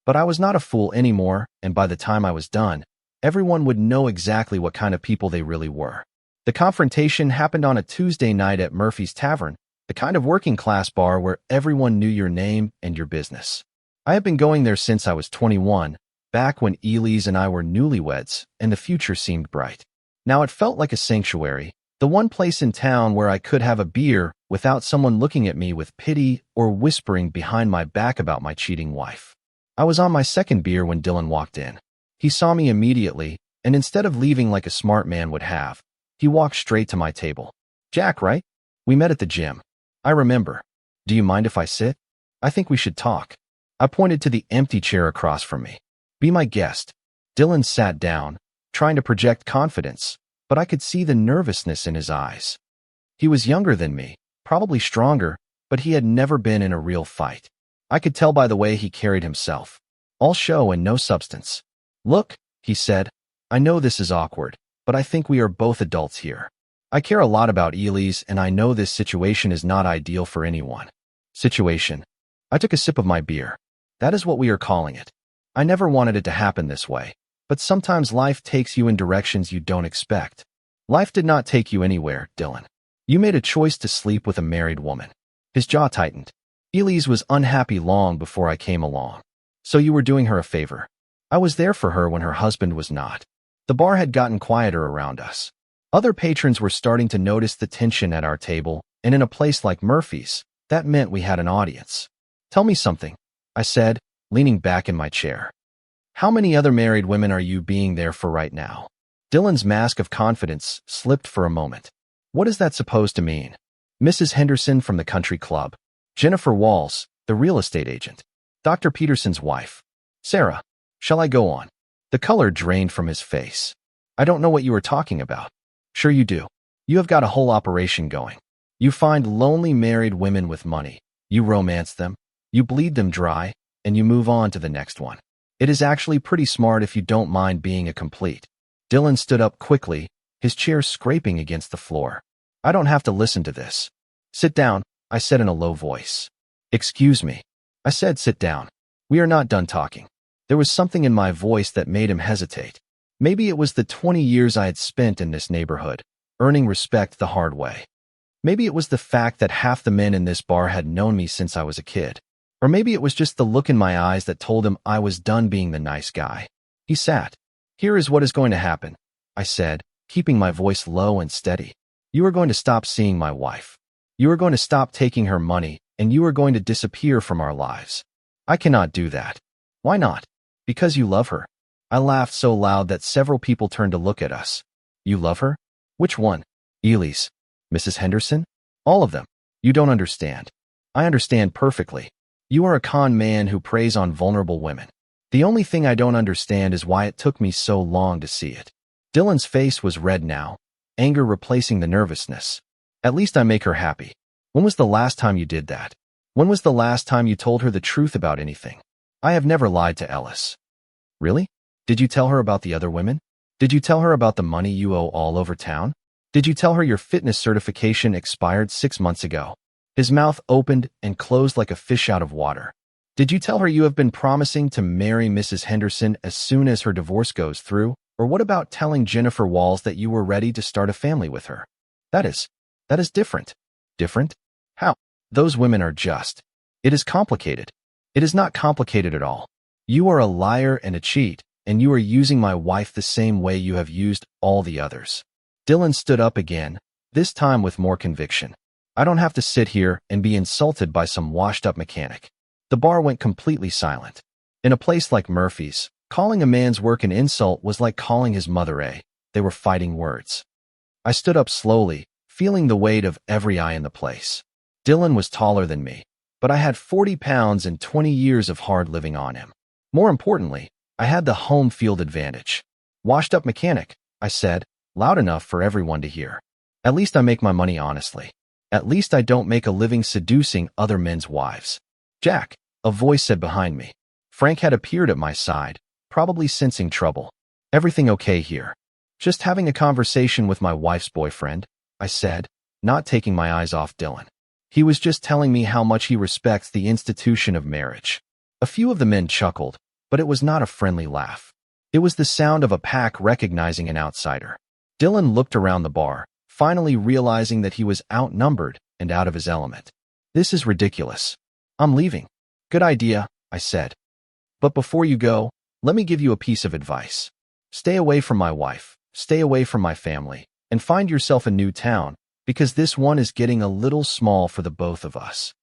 But I was not a fool anymore, and by the time I was done, everyone would know exactly what kind of people they really were. The confrontation happened on a Tuesday night at Murphy's Tavern, the kind of working-class bar where everyone knew your name and your business. I have been going there since I was 21, back when Elise and I were newlyweds, and the future seemed bright. Now it felt like a sanctuary, the one place in town where I could have a beer without someone looking at me with pity or whispering behind my back about my cheating wife. I was on my second beer when Dylan walked in. He saw me immediately, and instead of leaving like a smart man would have, he walked straight to my table. "Jack, right? We met at the gym. I remember. Do you mind if I sit? I think we should talk." I pointed to the empty chair across from me. "Be my guest." Dylan sat down, trying to project confidence, but I could see the nervousness in his eyes. He was younger than me, probably stronger, but he had never been in a real fight. I could tell by the way he carried himself. All show and no substance. Look, he said, I know this is awkward, but I think we are both adults here. I care a lot about Elise, and I know this situation is not ideal for anyone. Situation. I took a sip of my beer. That is what we are calling it. I never wanted it to happen this way, but sometimes life takes you in directions you don't expect. Life did not take you anywhere, Dylan. You made a choice to sleep with a married woman. His jaw tightened. Elise was unhappy long before I came along. So you were doing her a favor. I was there for her when her husband was not. The bar had gotten quieter around us. Other patrons were starting to notice the tension at our table, and in a place like Murphy's, that meant we had an audience. Tell me something, I said, leaning back in my chair. How many other married women are you being there for right now? Dylan's mask of confidence slipped for a moment. What is that supposed to mean? Mrs. Henderson from the country club. Jennifer Walls, the real estate agent. Dr. Peterson's wife. Sarah. Shall I go on? The color drained from his face. I don't know what you are talking about. Sure you do. You have got a whole operation going. You find lonely married women with money. You romance them. You bleed them dry, and you move on to the next one. It is actually pretty smart if you don't mind being a complete. Dylan stood up quickly, his chair scraping against the floor. I don't have to listen to this. Sit down, I said in a low voice. Excuse me. I said sit down. We are not done talking. There was something in my voice that made him hesitate. Maybe it was the 20 years I had spent in this neighborhood, earning respect the hard way. Maybe it was the fact that half the men in this bar had known me since I was a kid. Or maybe it was just the look in my eyes that told him I was done being the nice guy. He sat. Here is what is going to happen, I said, keeping my voice low and steady. You are going to stop seeing my wife. You are going to stop taking her money, and you are going to disappear from our lives. I cannot do that. Why not? Because you love her. I laughed so loud that several people turned to look at us. You love her? Which one? Elise. Mrs. Henderson? All of them. You don't understand. I understand perfectly. You are a con man who preys on vulnerable women. The only thing I don't understand is why it took me so long to see it. Dylan's face was red now, anger replacing the nervousness. At least I make her happy. When was the last time you did that? When was the last time you told her the truth about anything? I have never lied to Ellis. Really? Did you tell her about the other women? Did you tell her about the money you owe all over town? Did you tell her your fitness certification expired 6 months ago? His mouth opened and closed like a fish out of water. Did you tell her you have been promising to marry Mrs. Henderson as soon as her divorce goes through? Or what about telling Jennifer Walls that you were ready to start a family with her? That is different. Different? How? Those women are just. It is complicated. It is not complicated at all. You are a liar and a cheat, and you are using my wife the same way you have used all the others. Dylan stood up again, this time with more conviction. I don't have to sit here and be insulted by some washed-up mechanic. The bar went completely silent. In a place like Murphy's, calling a man's work an insult was like calling his mother a. They were fighting words. I stood up slowly, feeling the weight of every eye in the place. Dylan was taller than me, but I had 40 pounds and 20 years of hard living on him. More importantly, I had the home field advantage. Washed-up mechanic, I said, loud enough for everyone to hear. At least I make my money honestly. At least I don't make a living seducing other men's wives. Jack, a voice said behind me. Frank had appeared at my side, probably sensing trouble. Everything okay here? Just having a conversation with my wife's boyfriend, I said, not taking my eyes off Dylan. He was just telling me how much he respects the institution of marriage. A few of the men chuckled, but it was not a friendly laugh. It was the sound of a pack recognizing an outsider. Dylan looked around the bar, finally realizing that he was outnumbered and out of his element. This is ridiculous. I'm leaving. Good idea, I said. But before you go, let me give you a piece of advice. Stay away from my wife, stay away from my family, and find yourself a new town, because this one is getting a little small for the both of us.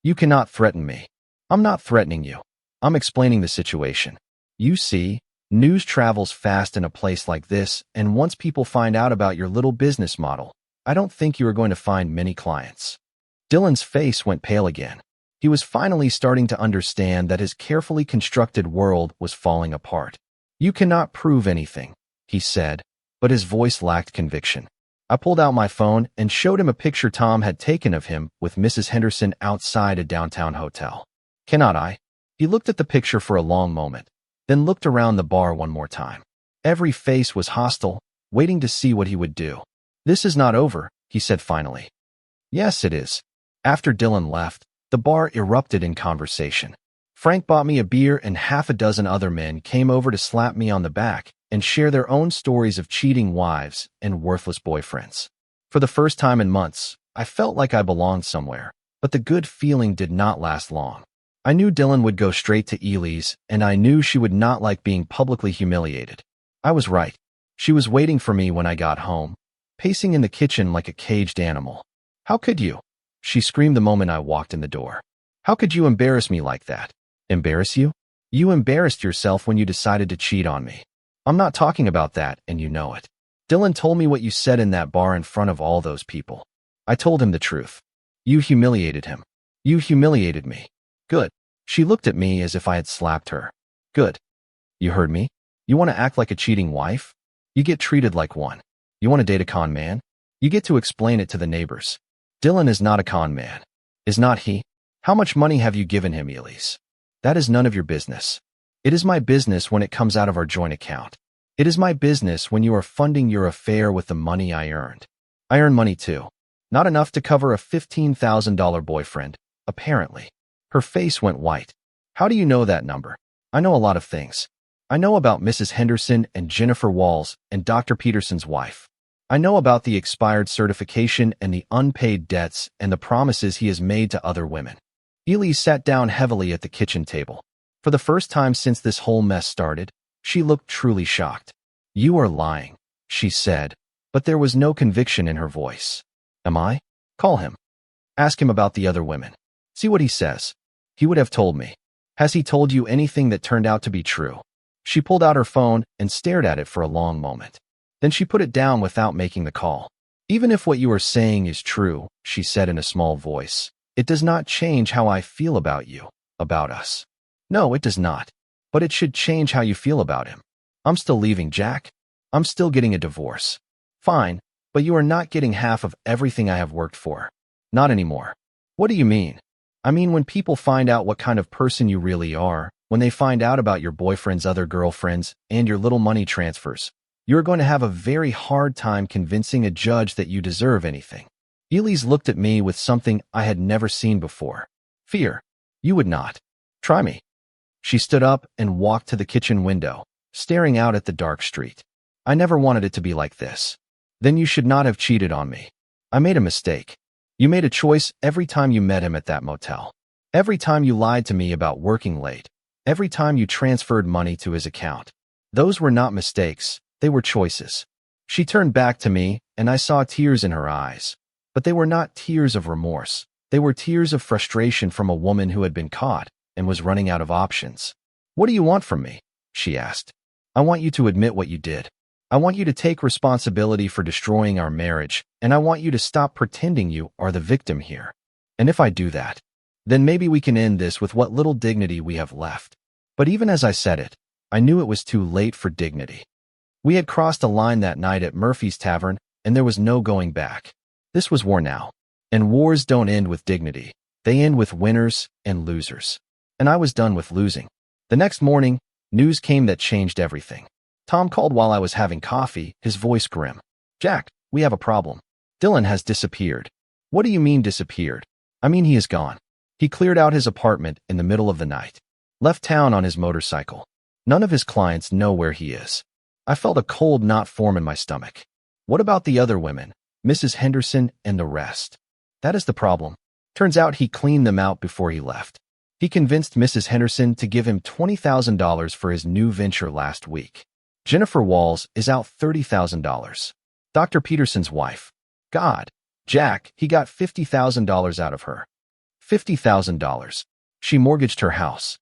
You cannot threaten me. I'm not threatening you. I'm explaining the situation. You see, news travels fast in a place like this, and once people find out about your little business model, I don't think you are going to find many clients. Dylan's face went pale again. He was finally starting to understand that his carefully constructed world was falling apart. You cannot prove anything, he said, but his voice lacked conviction. I pulled out my phone and showed him a picture Tom had taken of him with Mrs. Henderson outside a downtown hotel. Cannot I? He looked at the picture for a long moment, then looked around the bar one more time. Every face was hostile, waiting to see what he would do. "This is not over," he said finally. "Yes, it is." After Dylan left, the bar erupted in conversation. Frank bought me a beer and half a dozen other men came over to slap me on the back and share their own stories of cheating wives and worthless boyfriends. For the first time in months, I felt like I belonged somewhere, but the good feeling did not last long. I knew Dylan would go straight to Elise, and I knew she would not like being publicly humiliated. I was right. She was waiting for me when I got home, pacing in the kitchen like a caged animal. "How could you?" she screamed the moment I walked in the door. "How could you embarrass me like that?" "Embarrass you? You embarrassed yourself when you decided to cheat on me. I'm not talking about that, and you know it. Dylan told me what you said in that bar in front of all those people. I told him the truth. You humiliated him. You humiliated me." "Good." She looked at me as if I had slapped her. "Good. You heard me? You want to act like a cheating wife? You get treated like one. You want to date a con man? You get to explain it to the neighbors. Dylan is not a con man. Is not he? How much money have you given him, Elise? That is none of your business. It is my business when it comes out of our joint account. It is my business when you are funding your affair with the money I earned. I earn money too. Not enough to cover a $15,000 boyfriend, apparently." Her face went white. "How do you know that number?" "I know a lot of things. I know about Mrs. Henderson and Jennifer Walls and Dr. Peterson's wife. I know about the expired certification and the unpaid debts and the promises he has made to other women." Elise sat down heavily at the kitchen table. For the first time since this whole mess started, she looked truly shocked. "You are lying," she said, but there was no conviction in her voice. "Am I? Call him. Ask him about the other women. See what he says. He would have told me. Has he told you anything that turned out to be true?" She pulled out her phone and stared at it for a long moment. Then she put it down without making the call. "Even if what you are saying is true," she said in a small voice, "it does not change how I feel about you, about us. No, it does not. But it should change how you feel about him. I'm still leaving Jack. I'm still getting a divorce. Fine, but you are not getting half of everything I have worked for. Not anymore." "What do you mean?" "I mean, when people find out what kind of person you really are, when they find out about your boyfriend's other girlfriends and your little money transfers, you're going to have a very hard time convincing a judge that you deserve anything." Elise looked at me with something I had never seen before. "Fear. You would not. Try me." She stood up and walked to the kitchen window, staring out at the dark street. "I never wanted it to be like this." "Then you should not have cheated on me. I made a mistake. You made a choice every time you met him at that motel. Every time you lied to me about working late. Every time you transferred money to his account. Those were not mistakes, they were choices." She turned back to me, and I saw tears in her eyes. But they were not tears of remorse. They were tears of frustration from a woman who had been caught and was running out of options. "What do you want from me?" she asked. "I want you to admit what you did. I want you to take responsibility for destroying our marriage, and I want you to stop pretending you are the victim here. And if I do that, then maybe we can end this with what little dignity we have left." But even as I said it, I knew it was too late for dignity. We had crossed a line that night at Murphy's Tavern, and there was no going back. This was war now. And wars don't end with dignity. They end with winners and losers. And I was done with losing. The next morning, news came that changed everything. Tom called while I was having coffee, his voice grim. "Jack, we have a problem. Dylan has disappeared." "What do you mean disappeared?" "I mean he is gone. He cleared out his apartment in the middle of the night. Left town on his motorcycle. None of his clients know where he is." I felt a cold knot form in my stomach. "What about the other women, Mrs. Henderson and the rest?" "That is the problem. Turns out he cleaned them out before he left. He convinced Mrs. Henderson to give him $20,000 for his new venture last week. Jennifer Walls is out $30,000. Dr. Peterson's wife. God, Jack, he got $50,000 out of her. $50,000. She mortgaged her house.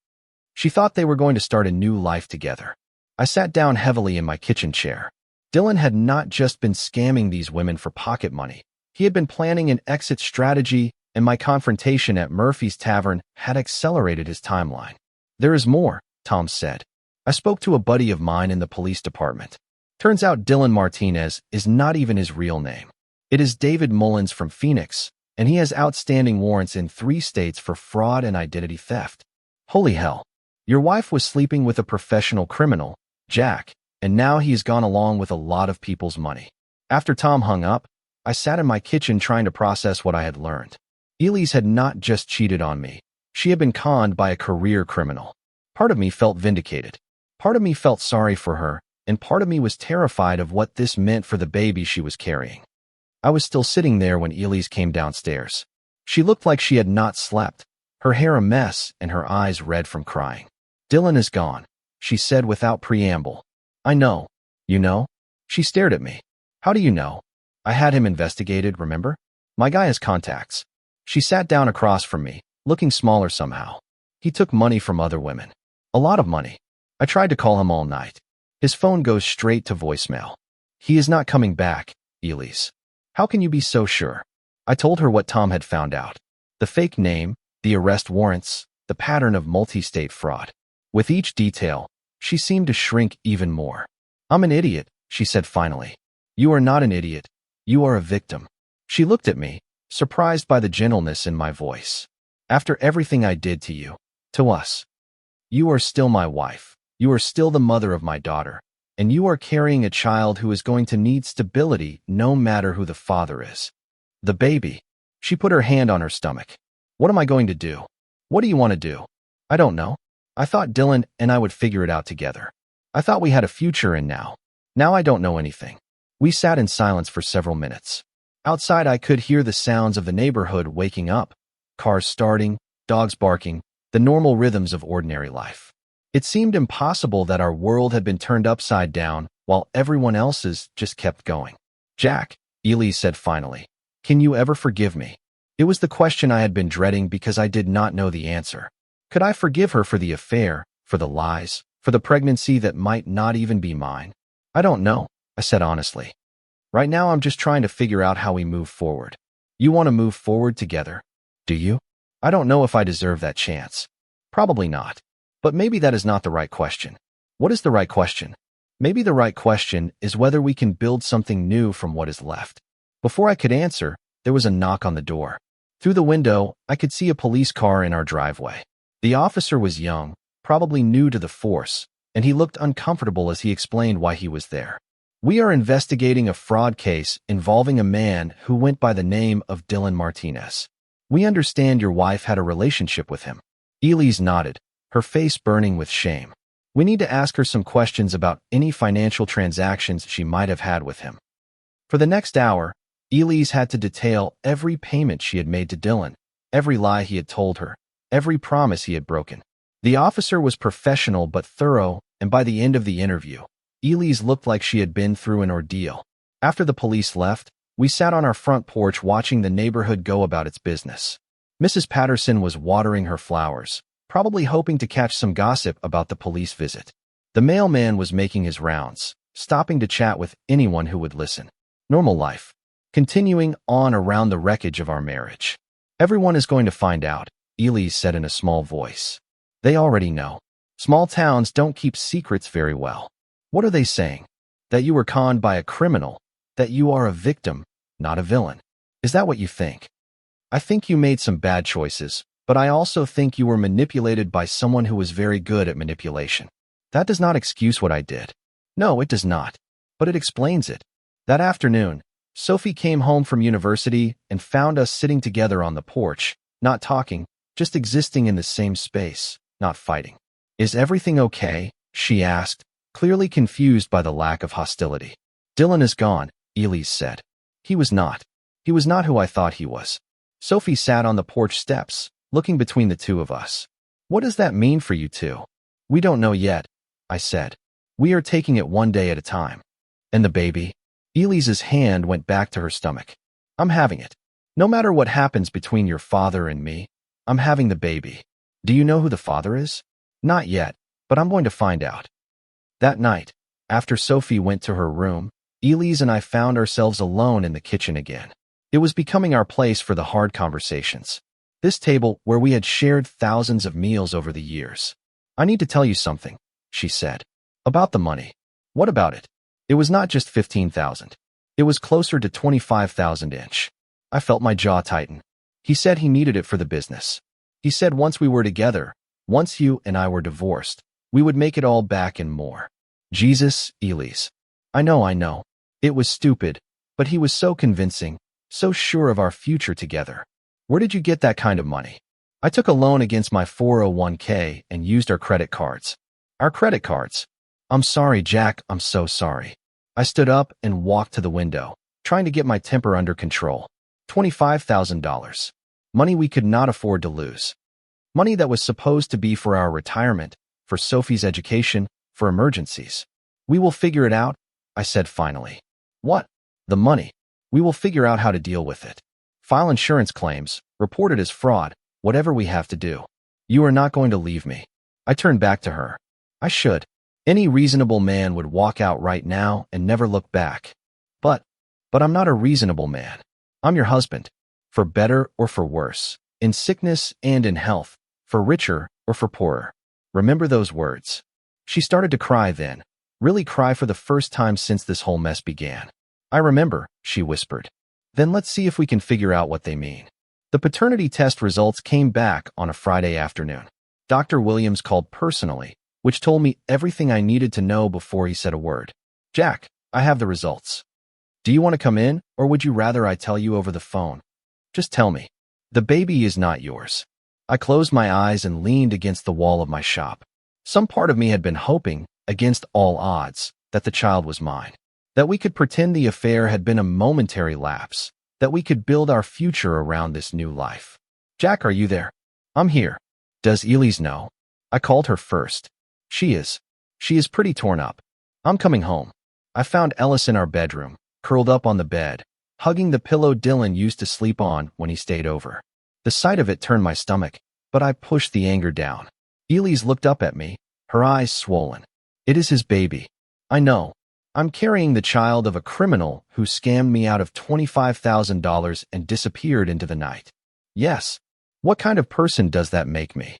She thought they were going to start a new life together." I sat down heavily in my kitchen chair. Dylan had not just been scamming these women for pocket money. He had been planning an exit strategy, and my confrontation at Murphy's Tavern had accelerated his timeline. "There is more," Tom said. "I spoke to a buddy of mine in the police department. Turns out Dylan Martinez is not even his real name. It is David Mullins from Phoenix, and he has outstanding warrants in 3 states for fraud and identity theft." Holy hell. Your wife was sleeping with a professional criminal, Jack, and now he's gone along with a lot of people's money. After Tom hung up, I sat in my kitchen trying to process what I had learned. Elise had not just cheated on me. She had been conned by a career criminal. Part of me felt vindicated. Part of me felt sorry for her, and part of me was terrified of what this meant for the baby she was carrying. I was still sitting there when Elise came downstairs. She looked like she had not slept, her hair a mess and her eyes red from crying. Dylan is gone, she said without preamble. I know. You know? She stared at me. How do you know? I had him investigated, remember? My guy has contacts. She sat down across from me, looking smaller somehow. He took money from other women. A lot of money. I tried to call him all night. His phone goes straight to voicemail. He is not coming back, Elise. How can you be so sure? I told her what Tom had found out. The fake name, the arrest warrants, the pattern of multi-state fraud. With each detail, she seemed to shrink even more. I'm an idiot, she said finally. You are not an idiot. You are a victim. She looked at me, surprised by the gentleness in my voice. After everything I did to you, to us, you are still my wife. You are still the mother of my daughter, and you are carrying a child who is going to need stability no matter who the father is. The baby. She put her hand on her stomach. What am I going to do? What do you want to do? I don't know. I thought Dylan and I would figure it out together. I thought we had a future, and now I don't know anything. We sat in silence for several minutes. Outside I could hear the sounds of the neighborhood waking up, cars starting, dogs barking, the normal rhythms of ordinary life. It seemed impossible that our world had been turned upside down while everyone else's just kept going. Jack, Elise said finally, can you ever forgive me? It was the question I had been dreading because I did not know the answer. Could I forgive her for the affair, for the lies, for the pregnancy that might not even be mine? I don't know, I said honestly. Right now I'm just trying to figure out how we move forward. You want to move forward together? Do you? I don't know if I deserve that chance. Probably not. But maybe that is not the right question. What is the right question? Maybe the right question is whether we can build something new from what is left. Before I could answer, there was a knock on the door. Through the window, I could see a police car in our driveway. The officer was young, probably new to the force, and he looked uncomfortable as he explained why he was there. We are investigating a fraud case involving a man who went by the name of Dylan Martinez. We understand your wife had a relationship with him. Elise nodded, her face burning with shame. We need to ask her some questions about any financial transactions she might have had with him. For the next hour, Elise had to detail every payment she had made to Dylan, every lie he had told her, every promise he had broken. The officer was professional but thorough, and by the end of the interview, Elise looked like she had been through an ordeal. After the police left, we sat on our front porch watching the neighborhood go about its business. Mrs. Patterson was watering her flowers, probably hoping to catch some gossip about the police visit. The mailman was making his rounds, stopping to chat with anyone who would listen. Normal life. Continuing on around the wreckage of our marriage. Everyone is going to find out, Elise said in a small voice. They already know. Small towns don't keep secrets very well. What are they saying? That you were conned by a criminal, that you are a victim, not a villain. Is that what you think? I think you made some bad choices, but I also think you were manipulated by someone who was very good at manipulation. That does not excuse what I did. No, it does not. But it explains it. That afternoon, Sophie came home from university and found us sitting together on the porch, not talking, just existing in the same space, not fighting. Is everything okay? She asked, clearly confused by the lack of hostility. Dylan is gone, Elise said. He was not. He was not who I thought he was. Sophie sat on the porch steps, looking between the two of us. What does that mean for you two? We don't know yet, I said. We are taking it one day at a time. And the baby? Elise's hand went back to her stomach. I'm having it. No matter what happens between your father and me, I'm having the baby. Do you know who the father is? Not yet, but I'm going to find out. That night, after Sophie went to her room, Elise and I found ourselves alone in the kitchen again. It was becoming our place for the hard conversations. This table where we had shared thousands of meals over the years. I need to tell you something, she said. About the money. What about it? It was not just 15,000. It was closer to 25,000 inch. I felt my jaw tighten. He said he needed it for the business. He said once we were together, Once you and I were divorced, we would make it all back and more. Jesus, Elise. I know. It was stupid, but he was so convincing, so sure of our future together. Where did you get that kind of money? I took a loan against my 401k and used our credit cards. Our credit cards. I'm sorry, Jack, I'm so sorry. I stood up and walked to the window, trying to get my temper under control. $25,000. Money we could not afford to lose. Money that was supposed to be for our retirement, for Sophie's education, for emergencies. We will figure it out, I said finally. What? The money. We will figure out how to deal with it. File insurance claims, report it as fraud, whatever we have to do. You are not going to leave me. I turned back to her. I should. Any reasonable man would walk out right now and never look back. But I'm not a reasonable man. I'm your husband. For better or for worse. In sickness and in health. For richer or for poorer. Remember those words. She started to cry then. Really cry for the first time since this whole mess began. I remember, she whispered. Then let's see if we can figure out what they mean. The paternity test results came back on a Friday afternoon. Dr. Williams called personally, which told me everything I needed to know before he said a word. Jack, I have the results. Do you want to come in, or would you rather I tell you over the phone? Just tell me. The baby is not yours. I closed my eyes and leaned against the wall of my shop. Some part of me had been hoping, against all odds, that the child was mine. That we could pretend the affair had been a momentary lapse. That we could build our future around this new life. Jack, are you there? I'm here. Does Elise know? I called her first. She is pretty torn up. I'm coming home. I found Ellis in our bedroom, curled up on the bed, hugging the pillow Dylan used to sleep on when he stayed over. The sight of it turned my stomach, but I pushed the anger down. Elise looked up at me, her eyes swollen. It is his baby. I know. I'm carrying the child of a criminal who scammed me out of $25,000 and disappeared into the night. Yes. What kind of person does that make me?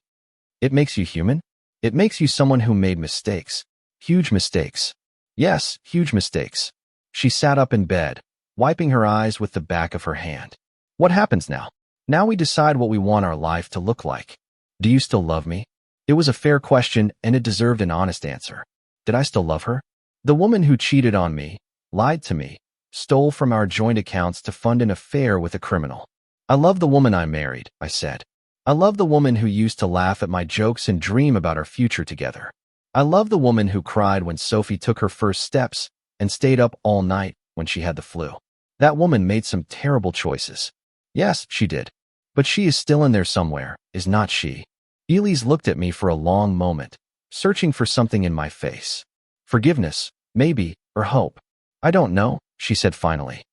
It makes you human? It makes you someone who made mistakes. Huge mistakes. Yes, huge mistakes. She sat up in bed, wiping her eyes with the back of her hand. What happens now? Now we decide what we want our life to look like. Do you still love me? It was a fair question and it deserved an honest answer. Did I still love her? The woman who cheated on me, lied to me, stole from our joint accounts to fund an affair with a criminal. I love the woman I married, I said. I love the woman who used to laugh at my jokes and dream about our future together. I love the woman who cried when Sophie took her first steps and stayed up all night when she had the flu. That woman made some terrible choices. Yes, she did. But she is still in there somewhere, is not she? Elise looked at me for a long moment, searching for something in my face. Forgiveness, maybe, or hope. I don't know, she said finally.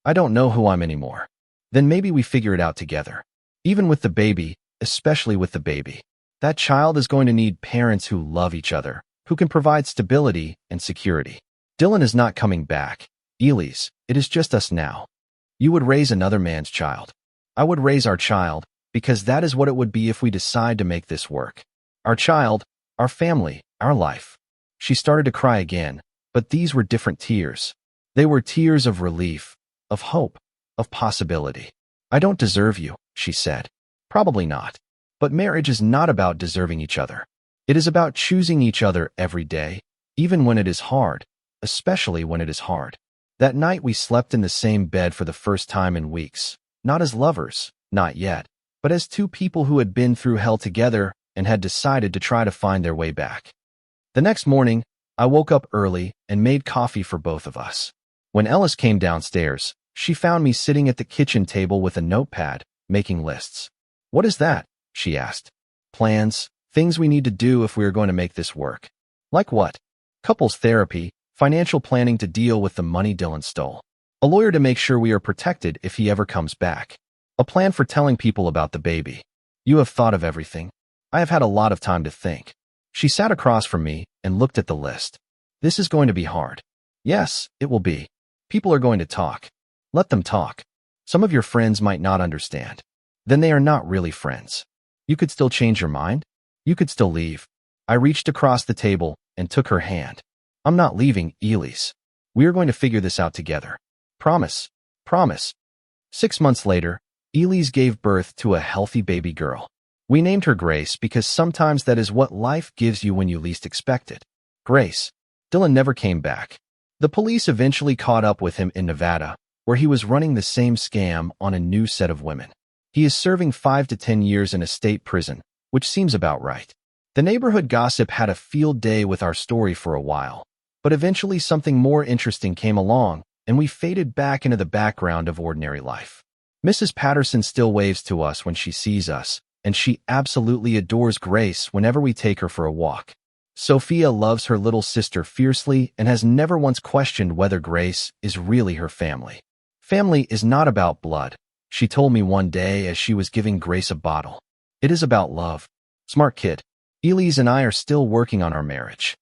I don't know who I'm anymore. Then maybe we figure it out together. Even with the baby, especially with the baby. That child is going to need parents who love each other, who can provide stability and security. Dylan is not coming back. Elise, it is just us now. You would raise another man's child. I would raise our child, because that is what it would be if we decide to make this work. Our child, our family, our life. She started to cry again, but these were different tears. They were tears of relief, of hope, of possibility. I don't deserve you, she said. Probably not. But marriage is not about deserving each other. It is about choosing each other every day, even when it is hard, especially when it is hard. That night we slept in the same bed for the first time in weeks, not as lovers, not yet, but as two people who had been through hell together and had decided to try to find their way back. The next morning, I woke up early and made coffee for both of us. When Ellis came downstairs, she found me sitting at the kitchen table with a notepad, making lists. What is that? She asked. Plans, things we need to do if we are going to make this work. Like what? Couples therapy, financial planning to deal with the money Dylan stole. A lawyer to make sure we are protected if he ever comes back. A plan for telling people about the baby. You have thought of everything. I have had a lot of time to think. She sat across from me and looked at the list. This is going to be hard. Yes, it will be. People are going to talk. Let them talk. Some of your friends might not understand. Then they are not really friends. You could still change your mind. You could still leave. I reached across the table and took her hand. I'm not leaving, Elise. We are going to figure this out together. Promise. Promise. 6 months later, Elise gave birth to a healthy baby girl. We named her Grace because sometimes that is what life gives you when you least expect it. Grace. Dylan never came back. The police eventually caught up with him in Nevada, where he was running the same scam on a new set of women. He is serving 5 to 10 years in a state prison, which seems about right. The neighborhood gossip had a field day with our story for a while, but eventually something more interesting came along, and we faded back into the background of ordinary life. Mrs. Patterson still waves to us when she sees us, and she absolutely adores Grace whenever we take her for a walk. Sophia loves her little sister fiercely and has never once questioned whether Grace is really her family. Family is not about blood, she told me one day as she was giving Grace a bottle. It is about love. Smart kid. Elise and I are still working on our marriage.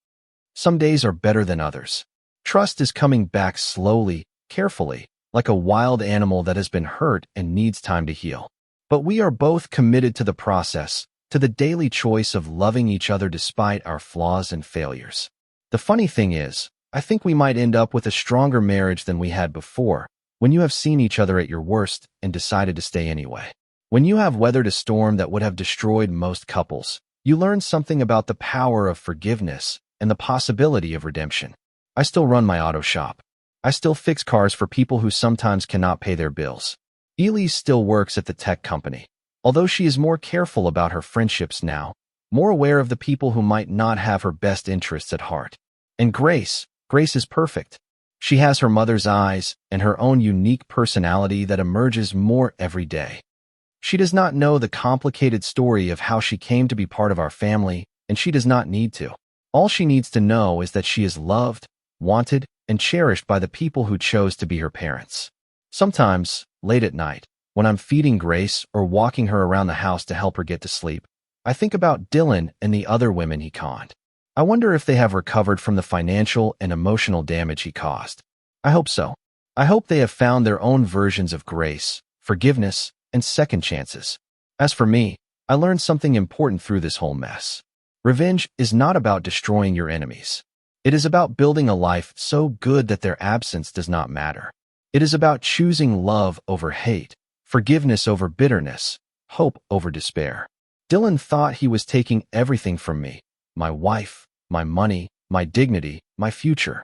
Some days are better than others. Trust is coming back slowly, carefully, like a wild animal that has been hurt and needs time to heal. But we are both committed to the process, to the daily choice of loving each other despite our flaws and failures. The funny thing is, I think we might end up with a stronger marriage than we had before, when you have seen each other at your worst and decided to stay anyway. When you have weathered a storm that would have destroyed most couples, you learn something about the power of forgiveness and the possibility of redemption. I still run my auto shop. I still fix cars for people who sometimes cannot pay their bills. Elise still works at the tech company, although she is more careful about her friendships now, more aware of the people who might not have her best interests at heart. And Grace is perfect. She has her mother's eyes and her own unique personality that emerges more every day. She does not know the complicated story of how she came to be part of our family, and she does not need to. All she needs to know is that she is loved, wanted, and cherished by the people who chose to be her parents. Sometimes, late at night, when I'm feeding Grace or walking her around the house to help her get to sleep, I think about Dylan and the other women he conned. I wonder if they have recovered from the financial and emotional damage he caused. I hope so. I hope they have found their own versions of grace, forgiveness, and second chances. As for me, I learned something important through this whole mess. Revenge is not about destroying your enemies. It is about building a life so good that their absence does not matter. It is about choosing love over hate, forgiveness over bitterness, hope over despair. Dylan thought he was taking everything from me, my wife, my money, my dignity, my future.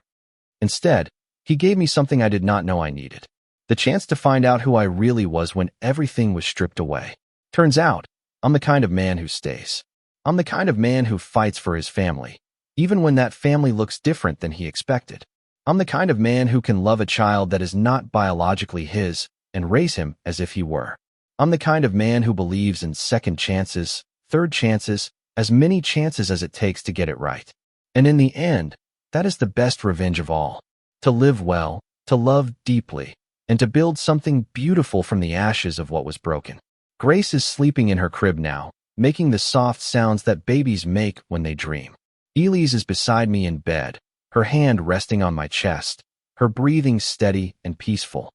Instead, he gave me something I did not know I needed. The chance to find out who I really was when everything was stripped away. Turns out, I'm the kind of man who stays. I'm the kind of man who fights for his family, even when that family looks different than he expected. I'm the kind of man who can love a child that is not biologically his and raise him as if he were. I'm the kind of man who believes in second chances, third chances, as many chances as it takes to get it right. And in the end, that is the best revenge of all. To live well, to love deeply, and to build something beautiful from the ashes of what was broken. Grace is sleeping in her crib now, making the soft sounds that babies make when they dream. Elise is beside me in bed, her hand resting on my chest, her breathing steady and peaceful.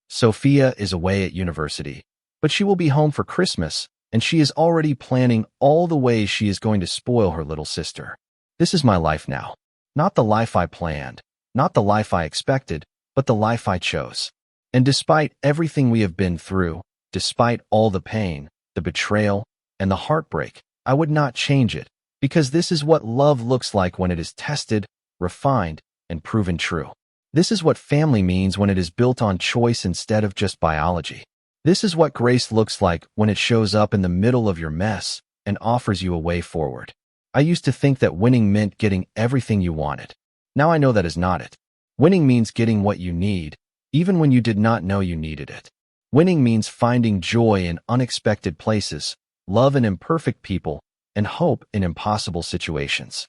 Sophia is away at university, but she will be home for Christmas, and she is already planning all the ways she is going to spoil her little sister. This is my life now. Not the life I planned, not the life I expected, but the life I chose. And despite everything we have been through, despite all the pain, the betrayal, and the heartbreak, I would not change it, because this is what love looks like when it is tested, refined, and proven true. This is what family means when it is built on choice instead of just biology. This is what grace looks like when it shows up in the middle of your mess and offers you a way forward. I used to think that winning meant getting everything you wanted. Now I know that is not it. Winning means getting what you need, even when you did not know you needed it. Winning means finding joy in unexpected places, love in imperfect people, and hope in impossible situations.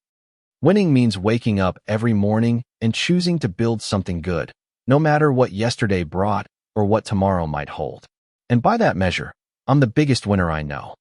Winning means waking up every morning and choosing to build something good, no matter what yesterday brought or what tomorrow might hold. And by that measure, I'm the biggest winner I know.